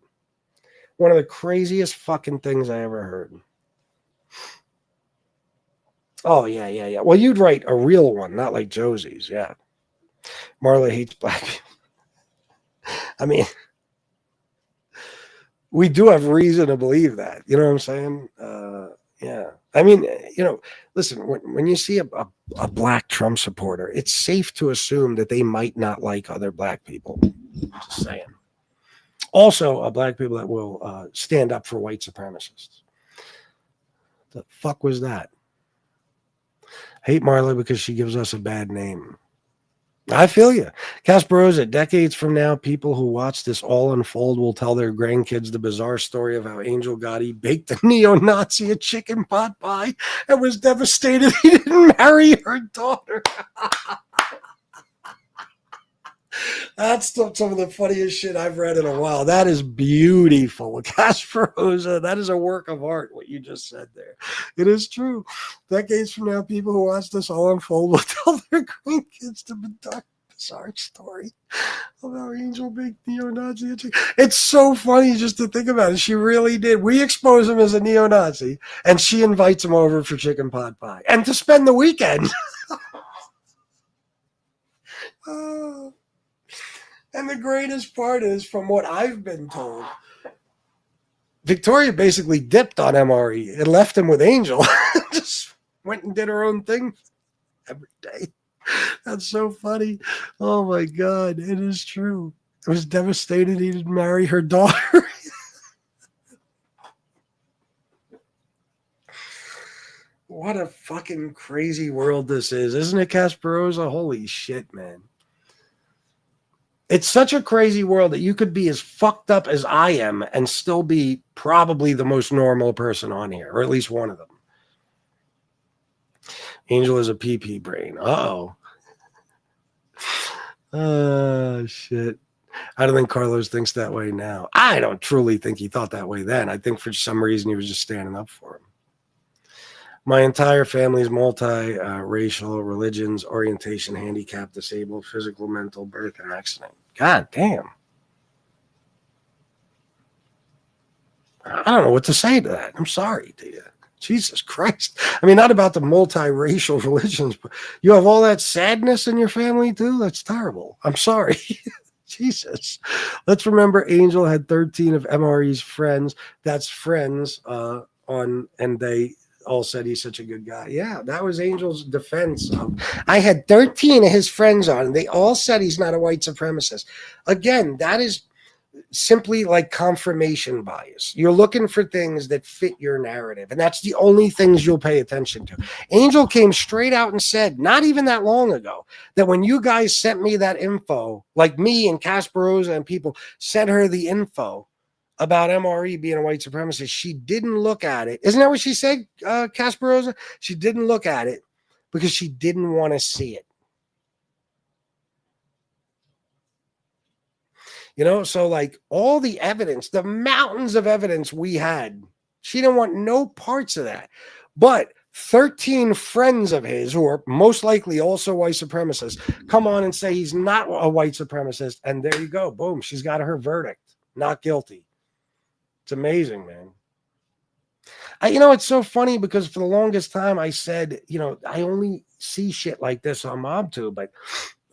One of the craziest fucking things I ever heard. Oh, yeah. Well, you'd write a real one, not like Josie's, yeah. Marla hates black people. I mean, we do have reason to believe that. You know what I'm saying? Yeah. I mean, listen, when you see a black Trump supporter, it's safe to assume that they might not like other black people. Just saying. Also, black people that will stand up for white supremacists. The fuck was that? I hate Marla because she gives us a bad name. I feel you. Casperosa, decades from now, people who watch this all unfold will tell their grandkids the bizarre story of how Angel Gotti baked a neo-Nazi a chicken pot pie and was devastated he didn't marry her daughter. That's some of the funniest shit I've read in a while. That is beautiful. Casperosa, that is a work of art, what you just said there. It is true. Decades from now, people who watch this all unfold will tell their grandkids the bizarre story about Angel being neo-Nazi. It's so funny just to think about it. She really did. We expose him as a neo-Nazi, and she invites him over for chicken pot pie and to spend the weekend. And the greatest part is, from what I've been told, Victoria basically dipped on MRE and left him with Angel. Just went and did her own thing every day. That's so funny. Oh my God, it is true. I was devastated he didn't marry her daughter. What a fucking crazy world this is, isn't it, Kasparosa? Holy shit, man. It's such a crazy world that you could be as fucked up as I am and still be probably the most normal person on here, or at least one of them. Angel is a PP brain. Uh-oh. Oh, shit. I don't think Carlos thinks that way now. I don't truly think he thought that way then. I think for some reason he was just standing up for him. My entire family is multi-racial, religions, orientation, handicap, disabled, physical, mental, birth, and accident. God damn. I don't know what to say to that. I'm sorry to you. Jesus Christ. I mean, not about the multi-racial religions, but you have all that sadness in your family too? That's terrible. I'm sorry. Jesus. Let's remember Angel had 13 of MRE's friends. That's friends and they all said he's such a good guy. Yeah, that was Angel's defense. I had 13 of his friends on, and they all said he's not a white supremacist. Again, that is simply like confirmation bias. You're looking for things that fit your narrative, and that's the only things you'll pay attention to. Angel came straight out and said, not even that long ago, that when you guys sent me that info, like me and Kasparosa and people sent her the info about MRE being a white supremacist, she didn't look at it. Isn't that what she said, Kasparosa? She didn't look at it because she didn't want to see it. You know, so like all the evidence, the mountains of evidence we had, she didn't want no parts of that. But 13 friends of his, who are most likely also white supremacists, come on and say he's not a white supremacist. And there you go. Boom. She's got her verdict. Not guilty. It's amazing, man. It's so funny because for the longest time I said, I only see shit like this on Mobtube, but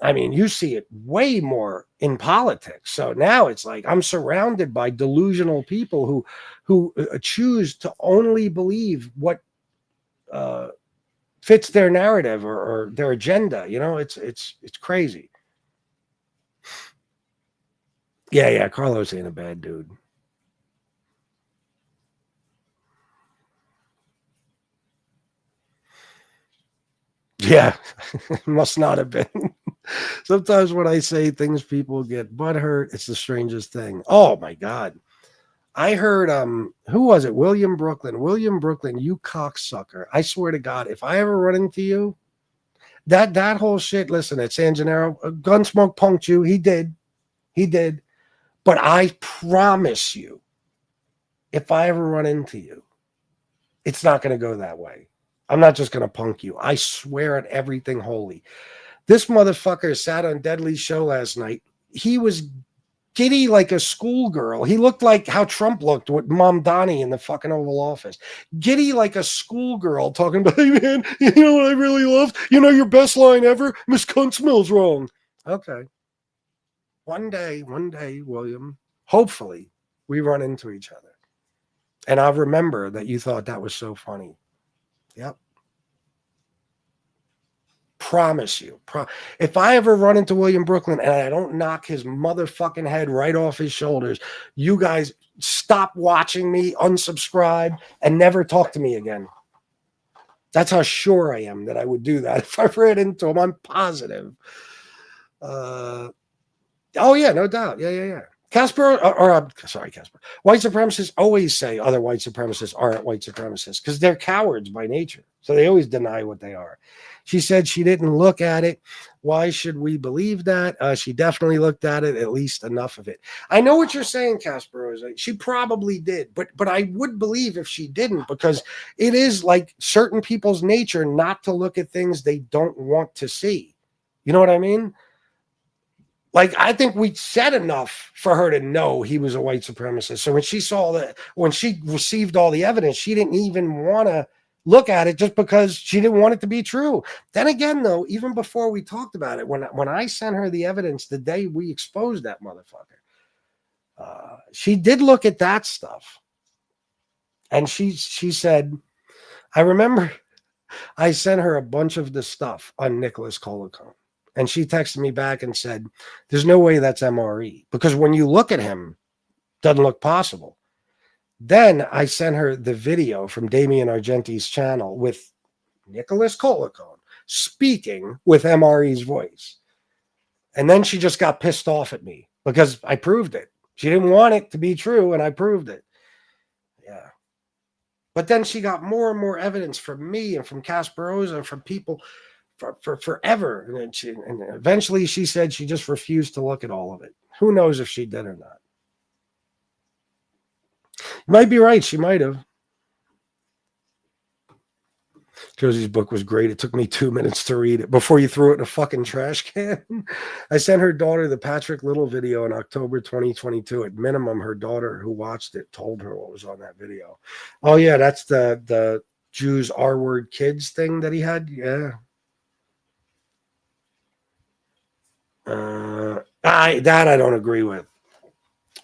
I mean, you see it way more in politics. So now it's like I'm surrounded by delusional people who choose to only believe what fits their narrative or their agenda. It's crazy. Yeah, Carlos ain't a bad dude. Yeah, must not have been. Sometimes when I say things, people get butthurt. It's the strangest thing. Oh my God. I heard, who was it? William Brooklyn, you cocksucker. I swear to God, if I ever run into you, that whole shit, listen, at San Gennaro, Gunsmoke punked you. He did. But I promise you, if I ever run into you, it's not going to go that way. I'm not just going to punk you. I swear on everything holy. This motherfucker sat on Deadly's show last night. He was giddy like a schoolgirl. He looked like how Trump looked with Mom Donnie in the fucking Oval Office. Giddy like a schoolgirl talking about, hey man, you know what I really loved? Your best line ever? Miss Cunt smells wrong. Okay. One day, William, hopefully we run into each other. And I'll remember that you thought that was so funny. Yep. Promise you. If I ever run into William Brooklyn and I don't knock his motherfucking head right off his shoulders, you guys stop watching me, unsubscribe, and never talk to me again. That's how sure I am that I would do that if I ran into him. I'm positive. Oh, yeah, no doubt. Yeah. Casper, sorry, Casper. White supremacists always say other white supremacists aren't white supremacists because they're cowards by nature. So they always deny what they are. She said she didn't look at it. Why should we believe that? She definitely looked at it, at least enough of it. I know what you're saying, Casper. She probably did, but I would believe if she didn't, because it is like certain people's nature not to look at things they don't want to see. You know what I mean? Like, I think we said enough for her to know he was a white supremacist. So when she received all the evidence, she didn't even want to look at it just because she didn't want it to be true. Then again, though, even before we talked about it, when I sent her the evidence the day we exposed that motherfucker, she did look at that stuff. And she said, I remember I sent her a bunch of the stuff on Nicholas Colicone. And she texted me back and said, there's no way that's MRE. Because when you look at him, it doesn't look possible. Then I sent her the video from Damien Argenti's channel with Nicholas Colicone speaking with MRE's voice. And then she just got pissed off at me because I proved it. She didn't want it to be true, and I proved it. Yeah. But then she got more and more evidence from me and from Kasparoza and from people for forever. And eventually she said she just refused to look at all of it. Who knows if she did or not? You might be right. She might have. Josie's book was great. It took me 2 minutes to read it before you threw it in a fucking trash can. I sent her daughter the Patrick Little video in October 2022. At minimum, her daughter who watched it told her what was on that video. Oh, yeah, that's the Jews R-word kids thing that he had. Yeah. I don't agree with.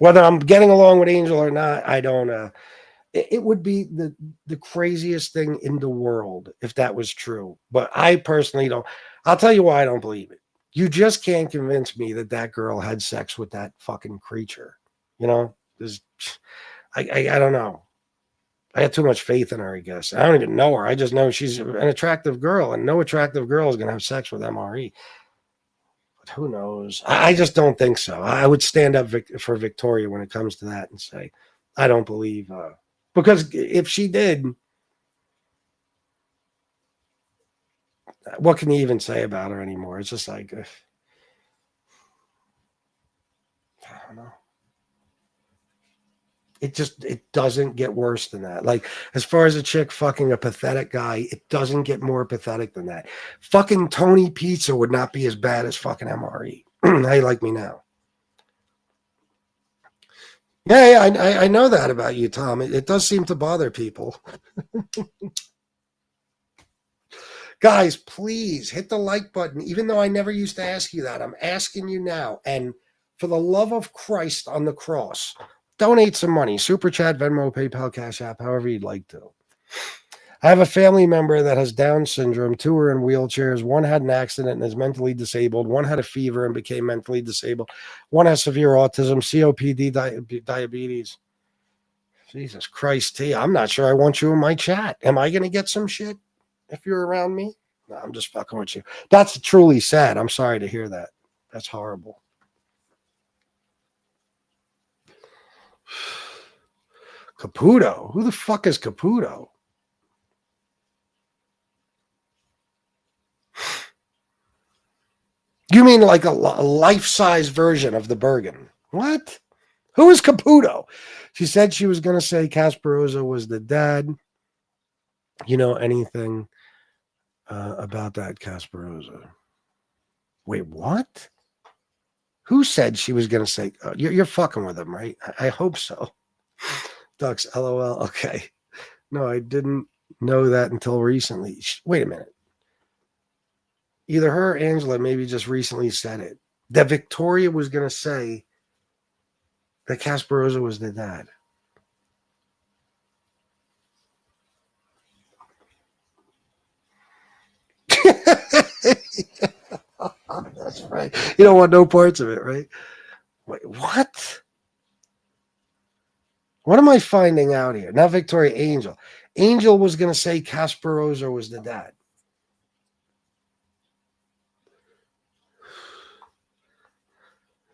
Whether I'm getting along with Angel or not, I don't. It would be the craziest thing in the world if that was true. But I personally don't. I'll tell you why I don't believe it. You just can't convince me that girl had sex with that fucking creature. You know, I don't know. I had too much faith in her, I guess. I don't even know her. I just know she's an attractive girl, and no attractive girl is going to have sex with MRE. Who knows? I just don't think so. I would stand up for Victoria when it comes to that and say, I don't believe because if she did, what can you even say about her anymore? It's just like, I don't know. It doesn't get worse than that. Like, as far as a chick fucking a pathetic guy, it doesn't get more pathetic than that. Fucking Tony Pizza would not be as bad as fucking MRE. How you like me now? Yeah, I know that about you, Tom. It does seem to bother people. Guys, please hit the like button. Even though I never used to ask you that, I'm asking you now. And for the love of Christ on the cross, donate some money. Super Chat, Venmo, PayPal, Cash App, however you'd like to. I have a family member that has Down syndrome. 2 are in wheelchairs. 1 had an accident and is mentally disabled. 1 had a fever and became mentally disabled. 1 has severe autism, COPD, diabetes. Jesus Christ, T. I'm not sure I want you in my chat. Am I going to get some shit if you're around me? No, I'm just fucking with you. That's truly sad. I'm sorry to hear that. That's horrible. Caputo? Who the fuck is Caputo? You mean like a life-size version of the Bergen? What? Who is Caputo? She said she was going to say Kasparoza was the dad. You know anything about that, Kasparoza? Wait, what? Who said she was going to say? You're fucking with him, right? I hope so. Ducks, LOL. Okay. No, I didn't know that until recently. Wait a minute. Either her or Angela maybe just recently said it. That Victoria was going to say that Kasparoza was the dad. That's right. You don't want no parts of it, right? Wait, what? What am I finding out here? Not Victoria, Angel. Angel was going to say Kasparoza was the dad.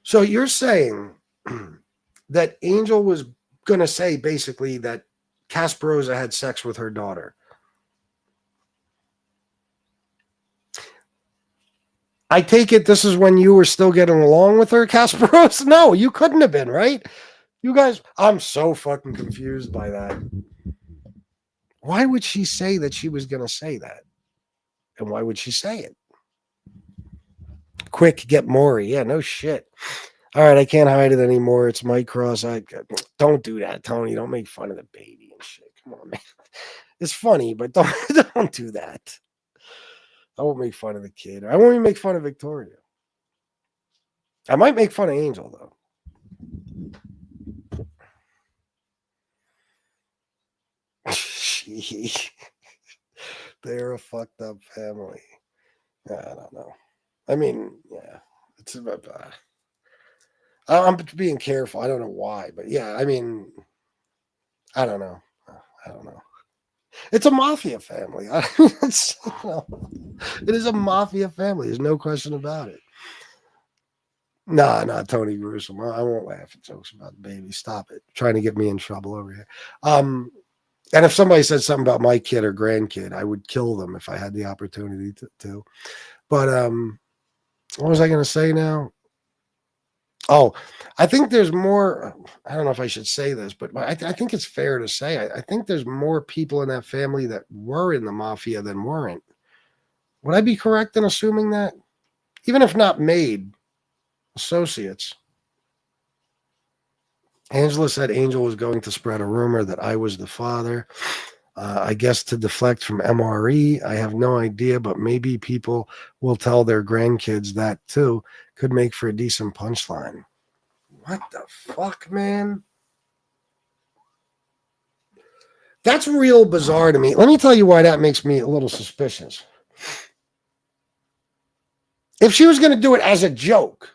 So you're saying that Angel was going to say basically that Casperosa had sex with her daughter. I take it this is when you were still getting along with her, Casperosa? No, you couldn't have been, right? You guys, I'm so fucking confused by that. Why would she say that she was going to say that? And why would she say it? Quick, get Maury. Yeah, no shit. All right, I can't hide it anymore. It's Mike Cross. Don't do that, Tony. Don't make fun of the baby and shit. Come on, man. It's funny, but don't do that. I won't make fun of the kid. I won't even make fun of Victoria. I might make fun of Angel, though. They're a fucked up family. I don't know. I mean, yeah, it's about. I'm being careful. I don't know why, but yeah, I mean, I don't know. It's a mafia family. It is a mafia family. There's no question about it. Nah, not Tony Gruesome. I won't laugh at jokes about the baby. Stop it. Trying to get me in trouble over here. And if somebody said something about my kid or grandkid, I would kill them if I had the opportunity to. But what was I going to say now? Oh, I think there's more. I don't know if I should say this, but I think it's fair to say I think there's more people in that family that were in the mafia than weren't. Would I be correct in assuming that? Even if not made associates. Angela said Angel was going to spread a rumor that I was the father. I guess to deflect from MRE. I have no idea, but maybe people will tell their grandkids that too. Could make for a decent punchline. What the fuck, man? That's real bizarre to me. Let me tell you why that makes me a little suspicious. If she was going to do it as a joke,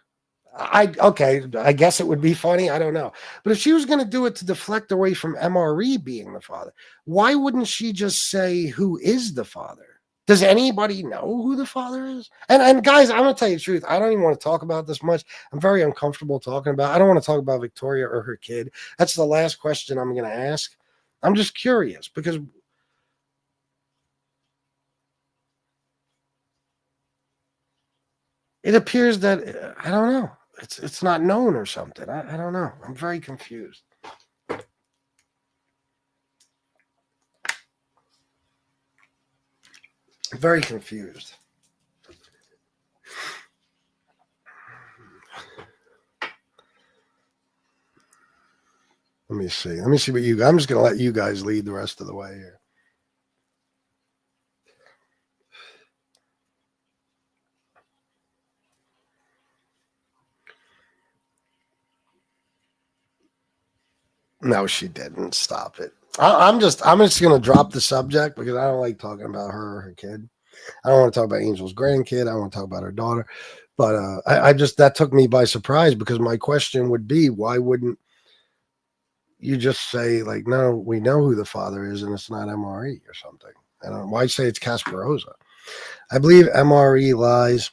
I guess it would be funny. I don't know. But if she was going to do it to deflect away from MRE being the father, why wouldn't she just say who is the father? Does anybody know who the father is? And guys, I'm going to tell you the truth. I don't even want to talk about this much. I'm very uncomfortable talking about it. I don't want to talk about Victoria or her kid. That's the last question I'm going to ask. I'm just curious because it appears that, I don't know. It's not known or something. I don't know. I'm very confused. Very confused. Let me see. Let me see what I'm just going to let you guys lead the rest of the way here. No, she didn't. Stop it. I'm just going to drop the subject because I don't like talking about her or her kid. I don't want to talk about Angel's grandkid. I don't want to talk about her daughter. But I just, that took me by surprise because my question would be, why wouldn't you just say, like, no, we know who the father is and it's not MRE or something? I don't know. Why say it's Casperosa? I believe MRE lies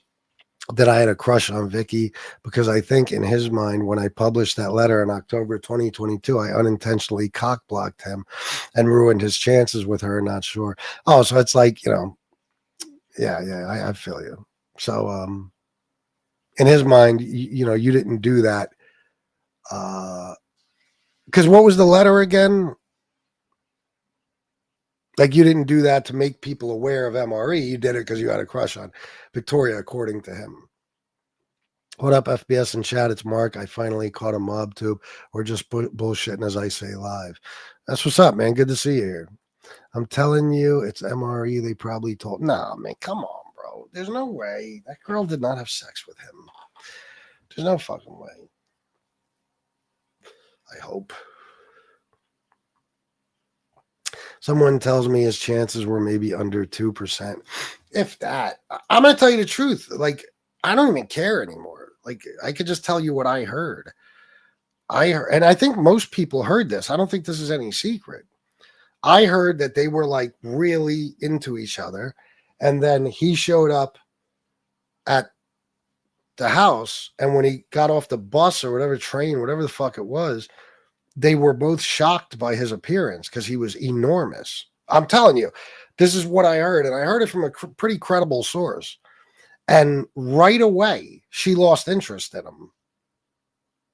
that I had a crush on Vicky because I think in his mind, when I published that letter in October 2022, I unintentionally cock-blocked him and ruined his chances with her. Not sure. Oh, so it's like, I feel you. So in his mind, you didn't do that. Because what was the letter again? Like, you didn't do that to make people aware of MRE. You did it because you had a crush on Victoria, according to him. What up, FBS and chat? It's Mark. I finally caught a Mobtube. We're just bullshitting, as I say, live. That's what's up, man. Good to see you here. I'm telling you, it's MRE. They probably told. Nah, man, come on, bro. There's no way. That girl did not have sex with him. There's no fucking way. I hope. Someone tells me his chances were maybe under 2%. If that. I'm going to tell you the truth. Like, I don't even care anymore. Like, I could just tell you what I heard. And I think most people heard this. I don't think this is any secret. I heard that they were like really into each other. And then he showed up at the house, and when he got off the bus or whatever train, whatever the fuck it was, they were both shocked by his appearance because he was enormous. I'm telling you, this is what I heard, and I heard it from a pretty credible source. And right away, she lost interest in him.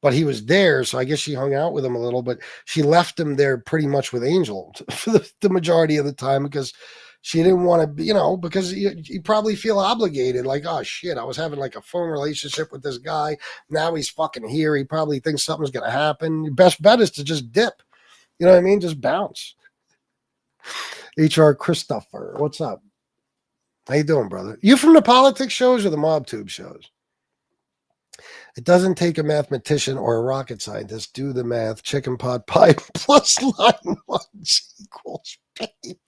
But he was there, so I guess she hung out with him a little, but she left him there pretty much with Angel for the majority of the time because she didn't want to be, because you probably feel obligated. Like, oh, shit, I was having like a phone relationship with this guy. Now he's fucking here. He probably thinks something's going to happen. Your best bet is to just dip. You know what I mean? Just bounce. HR Christopher, what's up? How you doing, brother? You from the politics shows or the Mobtube shows? It doesn't take a mathematician or a rocket scientist. Do the math. Chicken pot pie plus line 1 equals baby.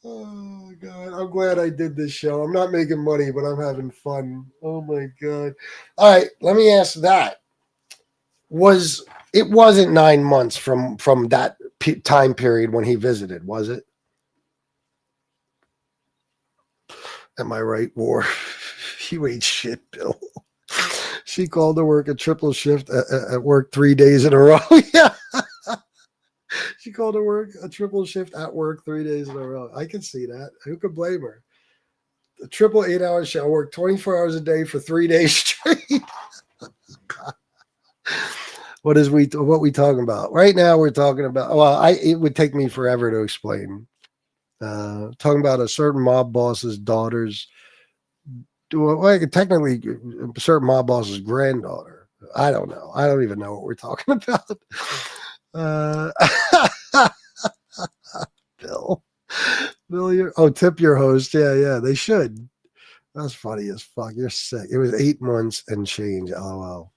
Oh, God. I'm glad I did this show. I'm not making money, but I'm having fun. Oh, my God. All right. Let me ask that. It wasn't 9 months from that time period when he visited, was it? Am I right, War? You ain't shit, Bill. She called to work a triple shift at work 3 days in a row. Yeah. She called to work a triple shift at work 3 days in a row. I can see that. Who could blame her? A triple 8-hour shift. I work 24 hours a day for 3 days straight. What we talking about? Right now we're talking about, it would take me forever to explain. Talking about a certain mob boss's daughter's, technically a certain mob boss's granddaughter. I don't know. I don't even know what we're talking about. Bill, tip your host. Yeah, they should. That's funny as fuck. You're sick. It was 8 months and change. LOL.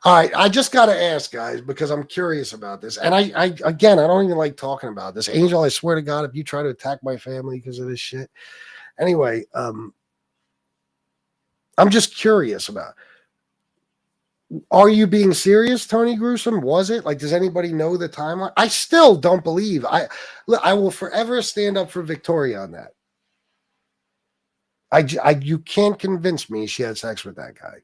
All right, I just got to ask, guys, because I'm curious about this. And I don't even like talking about this. Angel, I swear to God, if you try to attack my family because of this shit. Anyway, I'm just curious about, are you being serious, Tony Gruesome? Was it? Like, does anybody know the timeline? I still don't believe. I will forever stand up for Victoria on that. You can't convince me she had sex with that guy.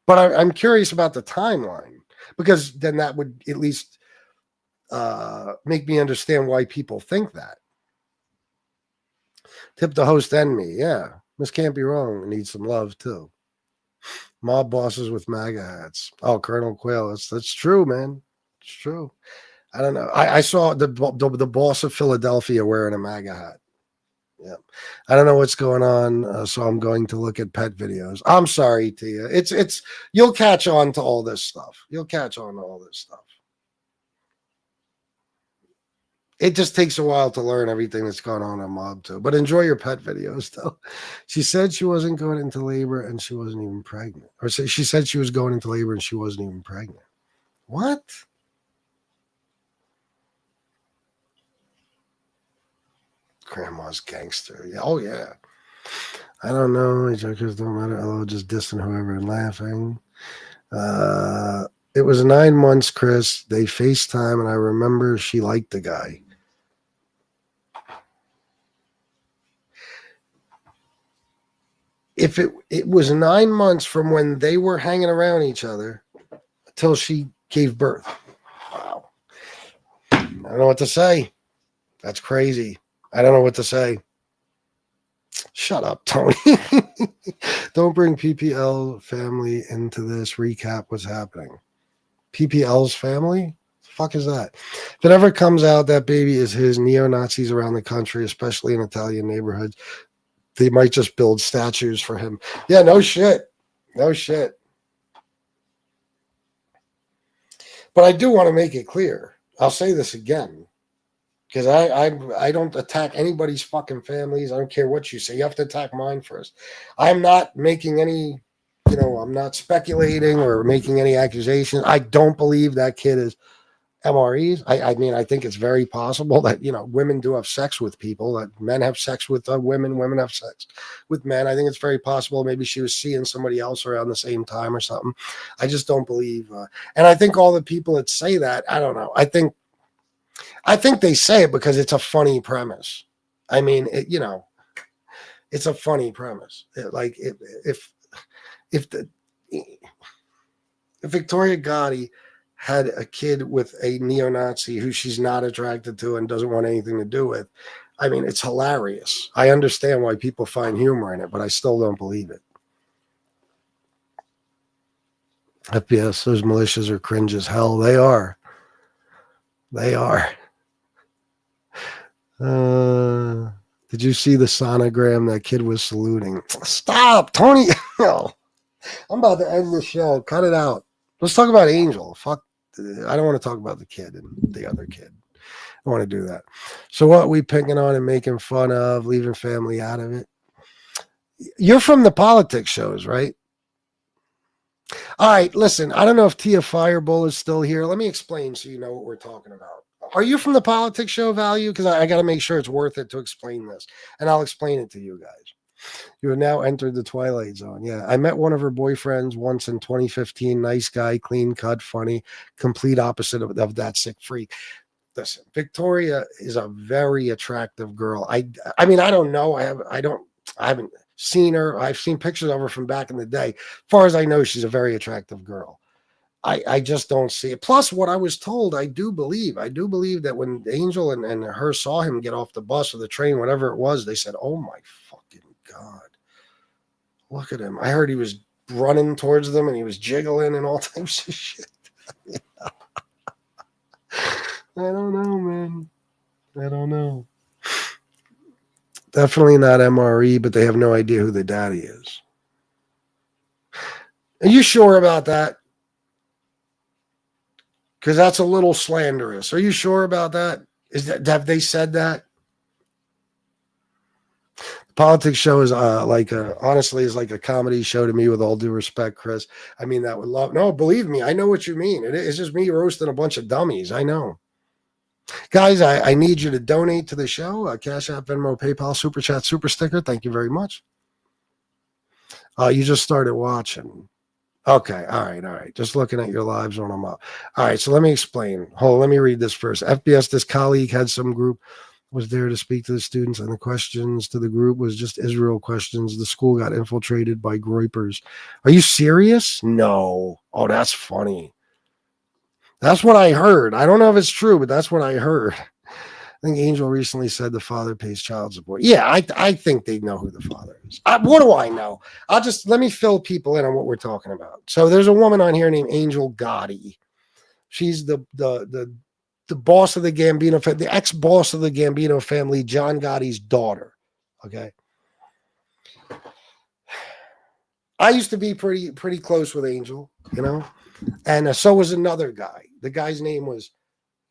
But I'm curious about the timeline, because then that would at least make me understand why people think that. Tip the host and me. Yeah. This can't be wrong. Needs some love, too. Mob bosses with MAGA hats. Oh, Colonel Quayle. That's true, man. It's true. I don't know. I saw the boss of Philadelphia wearing a MAGA hat. Yeah, I don't know what's going on, so I'm going to look at pet videos. I'm sorry, Tia. It's you'll catch on to all this stuff. You'll catch on to all this stuff. It just takes a while to learn everything that's going on Mobtube. But enjoy your pet videos, though. She said she wasn't going into labor and she wasn't even pregnant. Or she said she was going into labor and she wasn't even pregnant. What? Grandma's gangster. Yeah. Oh, yeah. I don't know. Jokers don't matter. Hello, just dissing whoever and laughing. It was 9 months, Chris. They FaceTime, and I remember she liked the guy. If it was 9 months from when they were hanging around each other until she gave birth. Wow. I don't know what to say. That's crazy. I don't know what to say. Shut up, Tony. Don't bring PPL family into this. Recap what's happening. PPL's family? What the fuck is that? If it ever comes out that baby is his, neo-Nazis around the country, especially in Italian neighborhoods, they might just build statues for him. Yeah, no shit. No shit. But I do want to make it clear. I'll say this again. Because I don't attack anybody's fucking families. I don't care what you say. You have to attack mine first. I'm not making any, I'm not speculating or making any accusations. I don't believe that kid is MREs. I mean, I think it's very possible that, women do have sex with people, that men have sex with women, women have sex with men. I think it's very possible maybe she was seeing somebody else around the same time or something. I just don't believe. And I think all the people that say that, I don't know. I think I think they say it because it's a funny premise. I mean, it's a funny premise. If the if Victoria Gotti had a kid with a neo-Nazi who she's not attracted to and doesn't want anything to do with, I mean, it's hilarious. I understand why people find humor in it, but I still don't believe it. FPS, those militias are cringe as hell. They are. They are. Did you see the sonogram that kid was saluting? Stop, Tony. I'm about to end the show. Cut it out. Let's talk about Angel. Fuck. I don't want to talk about the kid and the other kid. I want to do that. So what are we picking on and making fun of, leaving family out of it? You're from the politics shows, right? All right, listen, I don't know if Tia Fireball is still here. Let me explain so you know what we're talking about. Are you from the politics show, Value? Because I got to make sure it's worth it to explain this. And I'll explain it to you guys. You have now entered the Twilight Zone. Yeah, I met one of her boyfriends once in 2015. Nice guy, clean cut, funny, complete opposite of that sick freak. Listen, Victoria is a very attractive girl. I mean, I don't know. I haven't seen her. I've seen pictures of her from back in the day. As far as I know, she's a very attractive girl. I just don't see it. Plus, what I was told, I do believe that when Angel and her saw him get off the bus or the train, whatever it was, they said, "Oh my fucking God, look at him." I heard he was running towards them and he was jiggling and all types of shit. I don't know, man. I don't know. Definitely not MRE, but they have no idea who the daddy is. Are you sure about that? Because that's a little slanderous. Are you sure about that? Have they said that? The politics show is honestly is like a comedy show to me, with all due respect, Chris. I mean that with love. No, believe me, I know what you mean. It's just me roasting a bunch of dummies. I know. Guys, I need you to donate to the show. Cash App, Venmo, PayPal, Super Chat, Super Sticker. Thank you very much. You just started watching. Okay, all right. Just looking at your lives when I'm up. All right, so let me explain. Hold on, let me read this first. FBS, this colleague had some group, was there to speak to the students, and the questions to the group was just Israel questions. The school got infiltrated by groypers. Are you serious? No. Oh, that's funny. That's what I heard. I don't know if it's true, but that's what I heard. I think Angel recently said the father pays child support. Yeah, I think they know who the father is. What do I know? Let me fill people in on what we're talking about. So there's a woman on here named Angel Gotti. She's the boss of the Gambino family, the ex-boss of the Gambino family, John Gotti's daughter. Okay. I used to be pretty close with Angel, and so was another guy. The guy's name was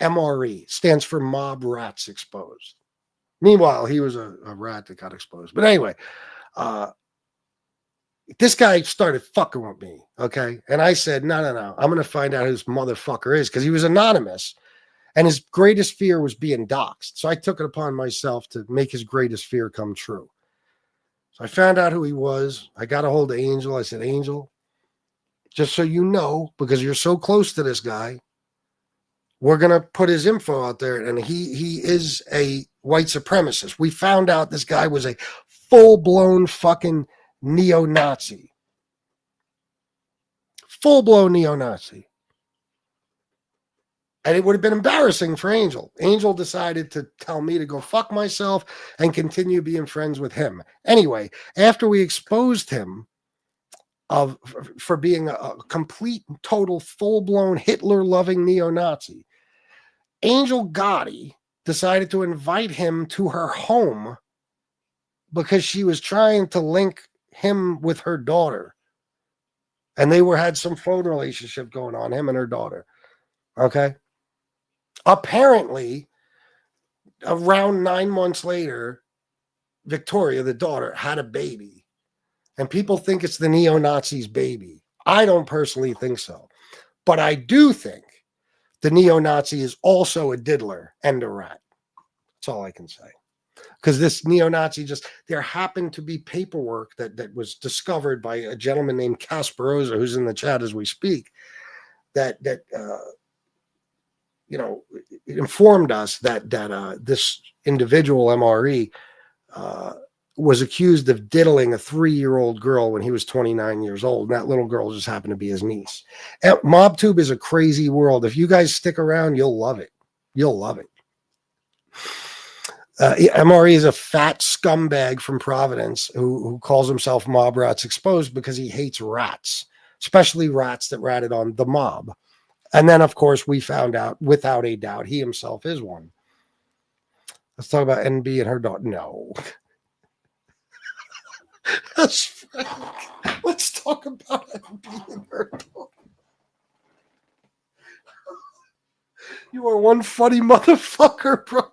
MRE, stands for Mob Rats Exposed. Meanwhile, he was a rat that got exposed. But anyway, this guy started fucking with me, okay? And I said, no. I'm going to find out who this motherfucker is, because he was anonymous, and his greatest fear was being doxxed. So I took it upon myself to make his greatest fear come true. So I found out who he was. I got a hold of Angel. I said, Angel, just so you know, because you're so close to this guy, we're going to put his info out there, and he is a white supremacist. We found out this guy was a full-blown fucking neo-Nazi. Full-blown neo-Nazi. And it would have been embarrassing for Angel. Angel decided to tell me to go fuck myself and continue being friends with him. Anyway, after we exposed him for being a complete, total, full-blown Hitler-loving neo-Nazi, Angel Gotti decided to invite him to her home because she was trying to link him with her daughter. And they had some phone relationship going on, him and her daughter. Okay. Apparently, around 9 months later, Victoria, the daughter, had a baby. And people think it's the neo-Nazis' baby. I don't personally think so. But I do think the neo-Nazi is also a diddler and a rat. That's all I can say. Because this neo-Nazi there happened to be paperwork that was discovered by a gentleman named Casperosa, who's in the chat as we speak, that informed us that this individual MRE was accused of diddling a 3-year-old girl when he was 29 years old. And that little girl just happened to be his niece. And Mobtube is a crazy world. If you guys stick around, you'll love it. You'll love it. MRE is a fat scumbag from Providence who calls himself Mob Rats Exposed because he hates rats, especially rats that ratted on the mob. And then, of course, we found out, without a doubt, he himself is one. Let's talk about NB and her daughter. No. That's Frank. Let's talk about NB and her daughter. You are one funny motherfucker, bro.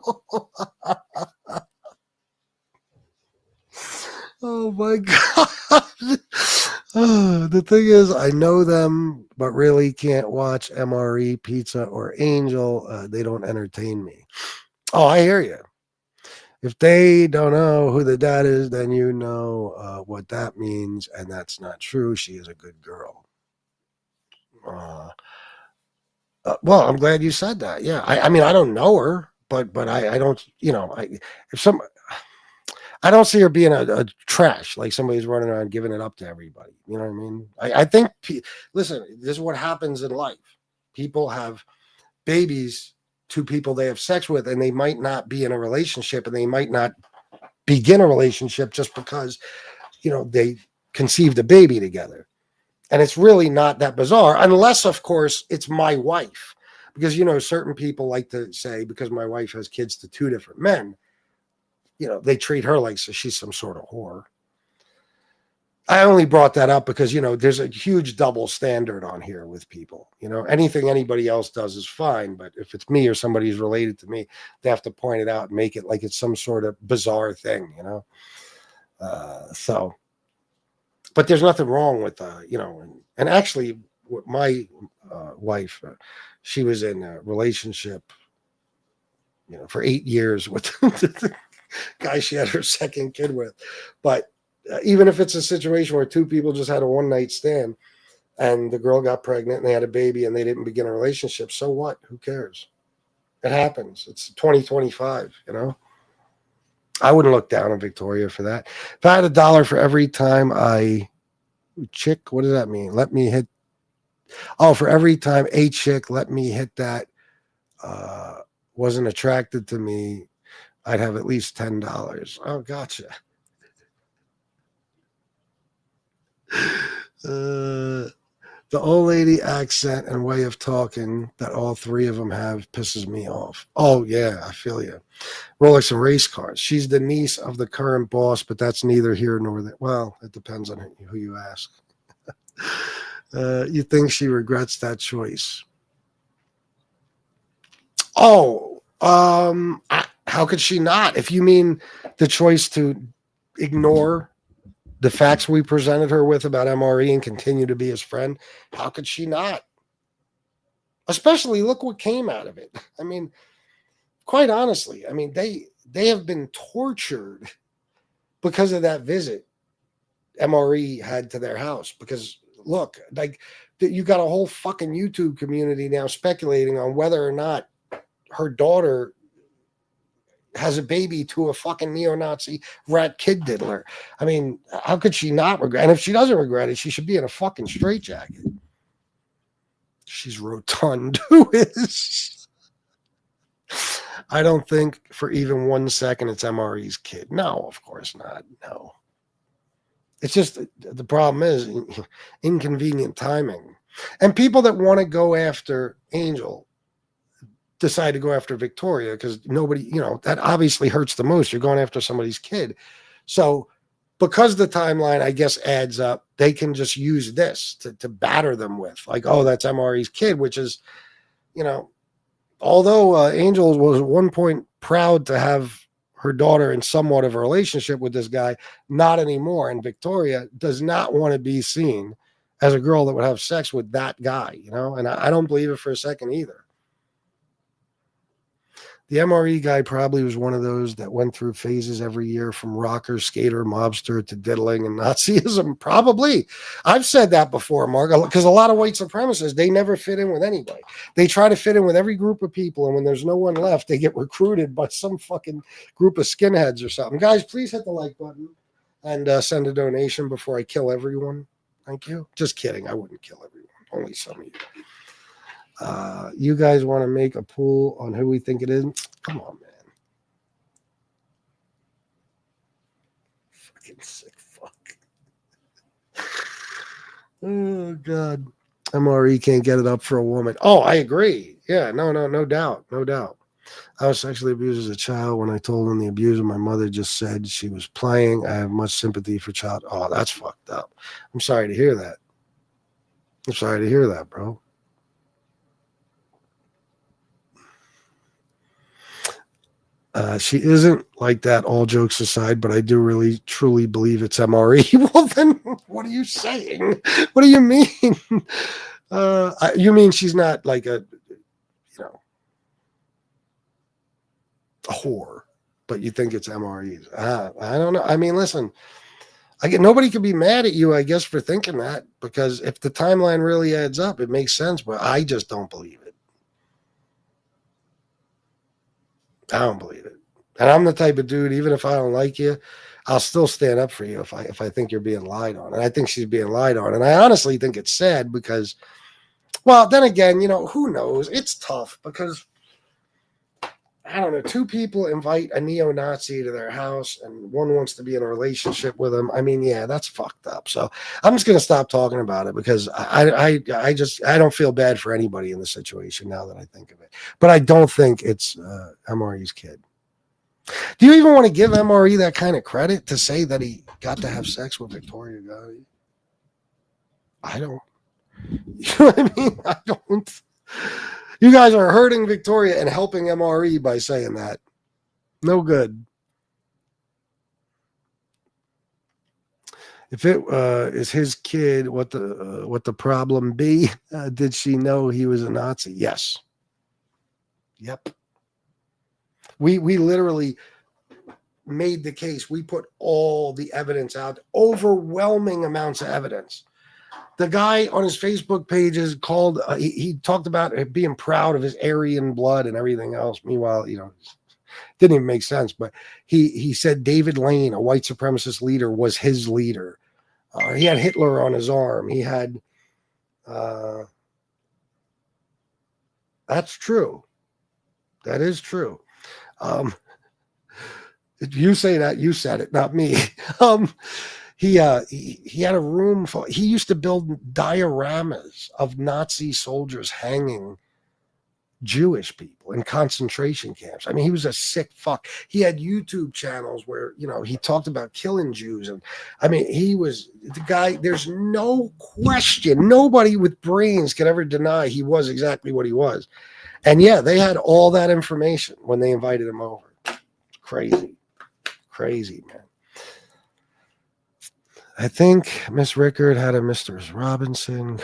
Oh my God. The thing is, I know them, but really can't watch MRE, Pizza, or Angel. They don't entertain me. Oh, I hear you. If they don't know who the dad is, then you know what that means, and that's not true. She is a good girl. Well, I'm glad you said that. Yeah, I mean, I don't know her, but I don't, I don't see her being a trash, like somebody's running around giving it up to everybody. You know what I mean? I think, listen, this is what happens in life. People have babies to people they have sex with, and they might not be in a relationship, and they might not begin a relationship just because, they conceived a baby together. And it's really not that bizarre, unless, of course, it's my wife. Because, certain people like to say, because my wife has kids to 2 different men, they treat her like she's some sort of whore. I only brought that up because, there's a huge double standard on here with people. Anything anybody else does is fine. But if it's me or somebody who's related to me, they have to point it out and make it like it's some sort of bizarre thing, but there's nothing wrong with, and actually my wife, she was in a relationship, for 8 years with the guy she had her second kid with. But even if it's a situation where 2 people just had a one-night stand and the girl got pregnant and they had a baby and they didn't begin a relationship, so what? Who cares? It happens. It's 2025, I wouldn't look down on Victoria for that. If I had $1 for every time what does that mean? Let me hit. Oh, for every time a chick let me hit that wasn't attracted to me, I'd have at least $10. Oh, gotcha. The old lady accent and way of talking that all 3 of them have pisses me off. Oh, yeah, I feel you. Rolex and race cars. She's the niece of the current boss, but that's neither here nor there. Well, it depends on who you ask. You think she regrets that choice? Oh, how could she not? If you mean the choice to ignore the facts we presented her with about MRE and continue to be his friend, how could she not? Especially, look what came out of it. I mean, quite honestly, they have been tortured because of that visit MRE had to their house. Because look, like, you got a whole fucking YouTube community now speculating on whether or not her daughter has a baby to a fucking neo-Nazi rat kid diddler. I mean, how could she not regret? And if she doesn't regret it, she should be in a fucking straitjacket. She's rotund. Who is? I don't think for even 1 second it's MRE's kid. No, of course not. No. It's just, the problem is inconvenient timing. And people that want to go after Angel decide to go after Victoria because nobody, that obviously hurts the most. You're going after somebody's kid. So because the timeline, I guess, adds up, they can just use this to batter them with. Like, oh, that's MRE's kid, which is, although Angel was at one point proud to have her daughter in somewhat of a relationship with this guy, not anymore. And Victoria does not want to be seen as a girl that would have sex with that guy, and I don't believe it for a second either. The MRE guy probably was one of those that went through phases every year from rocker, skater, mobster to diddling and Nazism. Probably. I've said that before, Mark, because a lot of white supremacists, they never fit in with anybody. They try to fit in with every group of people, and when there's no one left, they get recruited by some fucking group of skinheads or something. Guys, please hit the like button and send a donation before I kill everyone. Thank you. Just kidding. I wouldn't kill everyone. Only some of you. You guys want to make a poll on who we think it is? Come on, man. Fucking sick fuck. Oh, God. MRE can't get it up for a woman. Oh, I agree. Yeah, no doubt. No doubt. I was sexually abused as a child. When I told him the abuser, my mother just said she was playing. I have much sympathy for child. Oh, that's fucked up. I'm sorry to hear that. I'm sorry to hear that, bro. She isn't like that, all jokes aside, but I do really, truly believe it's MRE. Well, then what are you saying? What do you mean? You mean she's not like a whore, but you think it's MREs? I don't know. I mean, listen, nobody could be mad at you, I guess, for thinking that, because if the timeline really adds up, it makes sense, but I just don't believe it. I don't believe it. And I'm the type of dude, even if I don't like you, I'll still stand up for you if I think you're being lied on. And I think she's being lied on. And I honestly think it's sad because, well, then again, who knows? It's tough because, I don't know, two people invite a neo-Nazi to their house and one wants to be in a relationship with them. I mean, yeah, that's fucked up. So I'm just going to stop talking about it because I don't feel bad for anybody in the situation now that I think of it. But I don't think it's MRE's kid. Do you even want to give MRE that kind of credit to say that he got to have sex with Victoria Gotti? I don't. You know what I mean? I don't. You guys are hurting Victoria and helping MRE by saying that. No good. If it is his kid, what the problem be? Did she know he was a Nazi? Yes. Yep. We literally made the case. We put all the evidence out, overwhelming amounts of evidence. The guy on his Facebook pages called, he talked about being proud of his Aryan blood and everything else. Meanwhile, didn't even make sense, but he said David Lane, a white supremacist leader, was his leader. He had Hitler on his arm. He had, that's true. That is true. You say that, you said it, not me. He had a room full. He used to build dioramas of Nazi soldiers hanging Jewish people in concentration camps. I mean, he was a sick fuck. He had YouTube channels where, he talked about killing Jews. And I mean, he was the guy. There's no question. Nobody with brains could ever deny he was exactly what he was. And yeah, they had all that information when they invited him over. Crazy, man. I think Miss Rickard had a Mr. Robinson.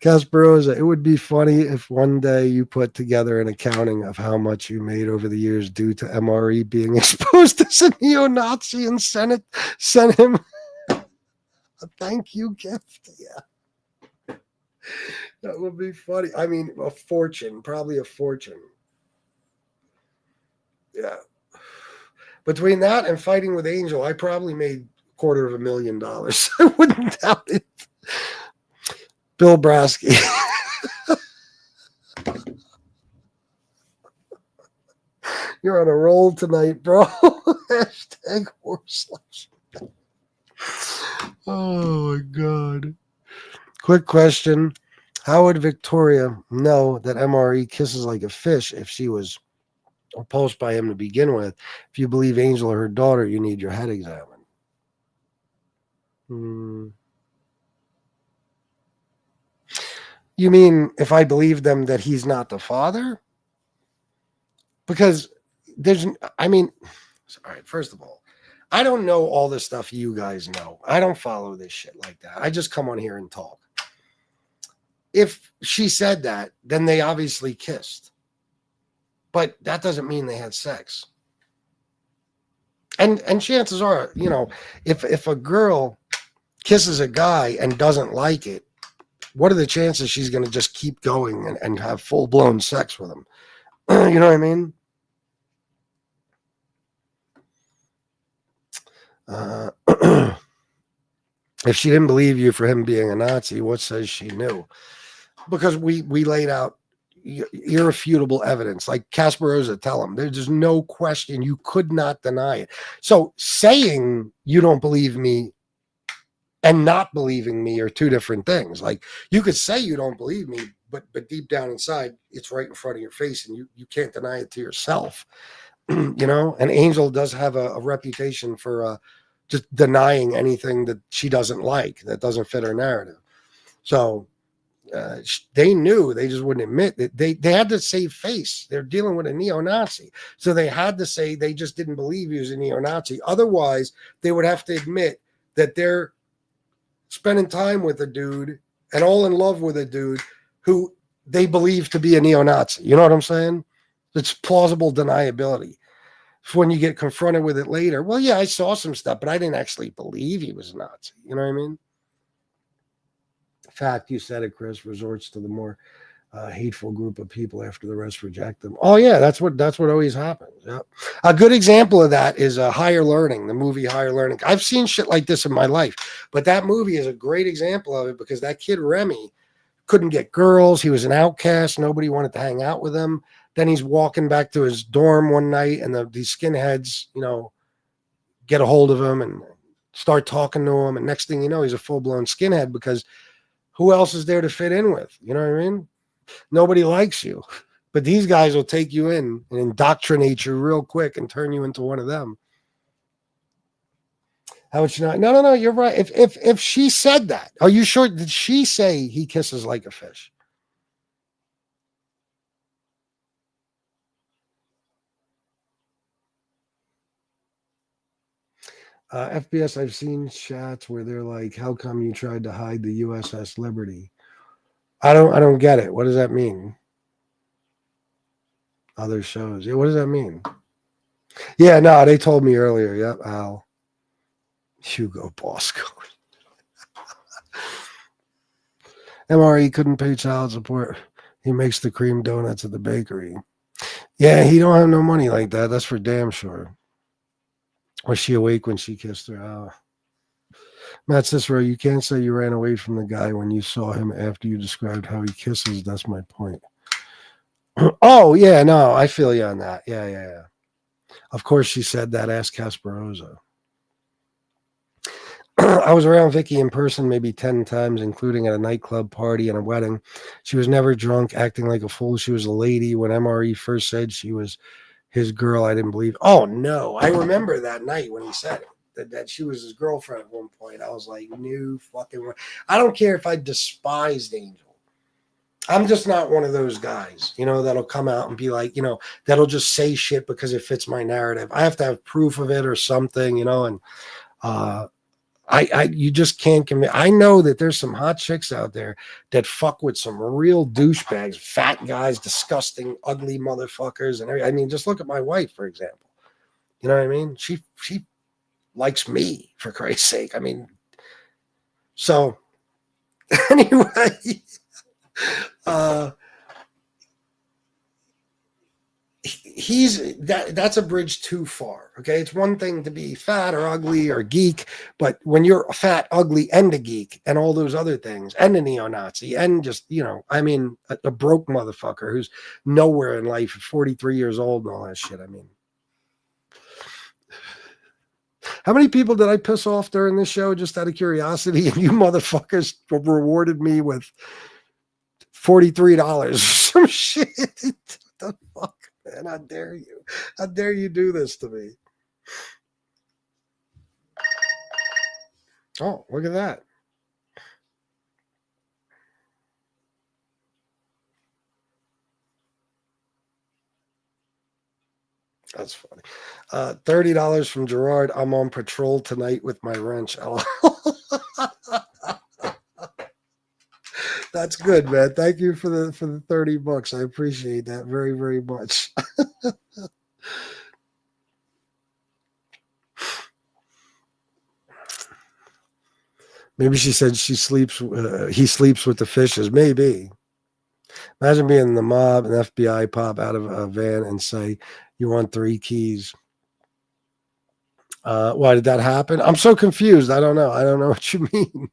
Casperosa, it would be funny if one day you put together an accounting of how much you made over the years due to MRE being exposed as a neo-Nazi and sent him a thank you gift. Yeah. That would be funny. I mean, a fortune, probably a fortune. Yeah. Between that and fighting with Angel, I probably made $250,000. I wouldn't doubt it. Bill Brasky. You're on a roll tonight, bro. Hashtag horse. Oh, my God. Quick question. How would Victoria know that MRE kisses like a fish if she was repulsed by him to begin with? If you believe Angel or her daughter, you need your head examined. You mean if I believe them that he's not the father? Because all right, first of all, I don't know all the stuff you guys know. I don't follow this shit like that. I just come on here and talk. If she said that, then they obviously kissed. but that doesn't mean they had sex. And chances are, you know, if a girl kisses a guy and doesn't like it, what are the chances she's going to just keep going and have full-blown sex with him? You know what I mean? If she didn't believe you for him being a Nazi, what says she knew? Because we laid out irrefutable evidence. Like Kasparoza, tell him there's no question. You could not deny it. So saying you don't believe me and not believing me are two different things. Like you could say you don't believe me, but deep down inside, it's right in front of your face, and you can't deny it to yourself. You know, and Angel does have a reputation for just denying anything that she doesn't like, that doesn't fit her narrative. So they knew, they just wouldn't admit that they had to save face. They're dealing with a neo-Nazi. So they had to say they just didn't believe he was a neo-Nazi. Otherwise, they would have to admit that they're spending time with a dude and all in love with a dude who they believe to be a neo-Nazi. You know what I'm saying? It's plausible deniability. When you get confronted with it later, well, yeah, I saw some stuff, but I didn't actually believe he was a Nazi. You know what I mean? Fact, you said it, Chris, resorts to the more hateful group of people after the rest reject them. Oh, yeah, that's what always happens. Yeah. A good example of that is Higher Learning, the movie Higher Learning. I've seen shit like this in my life, but that movie is a great example of it because that kid, Remy, couldn't get girls. He was an outcast. Nobody wanted to hang out with him. Then he's walking back to his dorm one night, and these skinheads, you know, get a hold of him and start talking to him. And next thing you know, he's a full-blown skinhead because who else is there to fit in with? You know what I mean? Nobody likes you. But these guys will take you in and indoctrinate you real quick and turn you into one of them. How would you not? No, you're right. If she said that, are you sure? Did she say he kisses like a fish? FBS, I've seen chats where they're like, "How come you tried to hide the USS Liberty?" I don't get it. What does that mean? Other shows, yeah. What does that mean? Yeah, no, they told me earlier. Yep, Al, Hugo Bosco. MRE couldn't pay child support. He makes the cream donuts at the bakery. Yeah, he don't have no money like that. That's for damn sure. Was she awake when she kissed her? Oh. Matt Cicero, you can't say you ran away from the guy when you saw him after you described how he kisses. That's my point. Oh, yeah, no, I feel you on that. Yeah. Of course she said that. Ask Kasparoza. I was around Vicky in person maybe 10 times, including at a nightclub party and a wedding. She was never drunk, acting like a fool. She was a lady. When MRE first said she was his girl, I didn't believe. Oh, no. I remember that night when he said it, that she was his girlfriend at one point. I was like, no fucking way. I don't care if I despised Angel. I'm just not one of those guys, you know, that'll come out and be like, you know, that'll just say shit because it fits my narrative. I have to have proof of it or something, you know, and you just can't commit. I know that there's some hot chicks out there that fuck with some real douchebags, fat guys, disgusting, ugly motherfuckers, and everything. I mean, just look at my wife, for example. You know what I mean? She likes me, for Christ's sake. I mean, so anyway, that's a bridge too far. Okay, it's one thing to be fat or ugly or geek, but when you're fat, ugly, and a geek, and all those other things, and a neo-Nazi, and just, you know, I mean, a broke motherfucker who's nowhere in life, 43 years old, and all that shit. I mean, how many people did I piss off during this show just out of curiosity? And you motherfuckers rewarded me with $43 or some shit. What the fuck? Man, how dare you? How dare you do this to me? Oh, look at that. That's funny. $30 from Gerard. I'm on patrol tonight with my wrench. That's good, man. Thank you for the $30. I appreciate that very, very much. Maybe she said he sleeps with the fishes. Maybe. Imagine being in the mob and FBI pop out of a van and say, "You want 3 keys." Why did that happen? I'm so confused. I don't know. I don't know what you mean.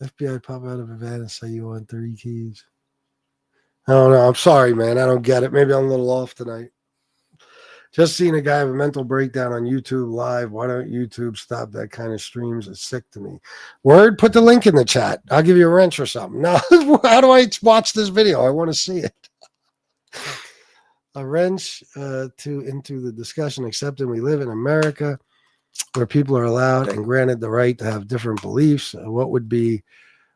FBI pop out of a van and say, "You want 3 keys." I don't know. I'm sorry, man. I don't get it. Maybe I'm a little off tonight. Just seeing a guy have a mental breakdown on YouTube Live. Why don't YouTube stop that kind of streams? It's sick to me. Word, put the link in the chat. I'll give you a wrench or something. No, how do I watch this video? I want to see it. A wrench into the discussion, accepting we live in America where people are allowed and granted the right to have different beliefs. What would be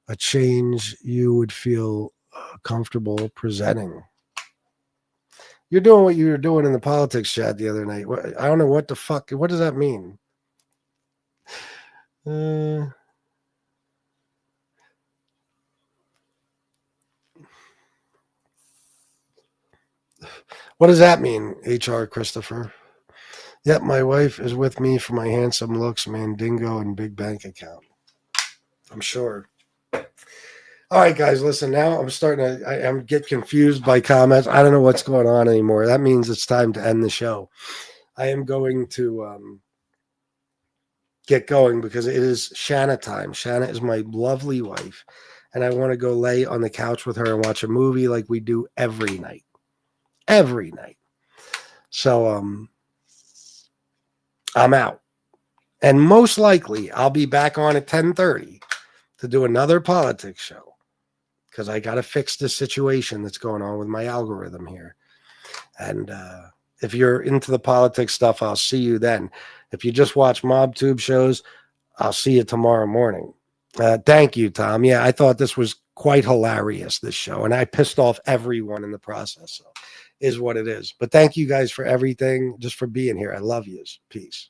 a change you would feel comfortable presenting? You're doing what you were doing in the politics chat the other night. I don't know what the fuck. What does that mean? What does that mean, HR Christopher? Yep, my wife is with me for my handsome looks, mandingo, and big bank account. I'm sure. All right, guys, listen, now I'm starting to I'm get confused by comments. I don't know what's going on anymore. That means it's time to end the show. I am going to get going because it is Shanna time. Shanna is my lovely wife, and I want to go lay on the couch with her and watch a movie like we do every night. Every night. So I'm out. And most likely I'll be back on at 10:30 to do another politics show because I got to fix this situation that's going on with my algorithm here. And if you're into the politics stuff, I'll see you then. If you just watch Mobtube shows, I'll see you tomorrow morning. Thank you, Tom. Yeah, I thought this was quite hilarious, this show, and I pissed off everyone in the process. So is what it is. But thank you guys for everything, just for being here. I love yous. Peace.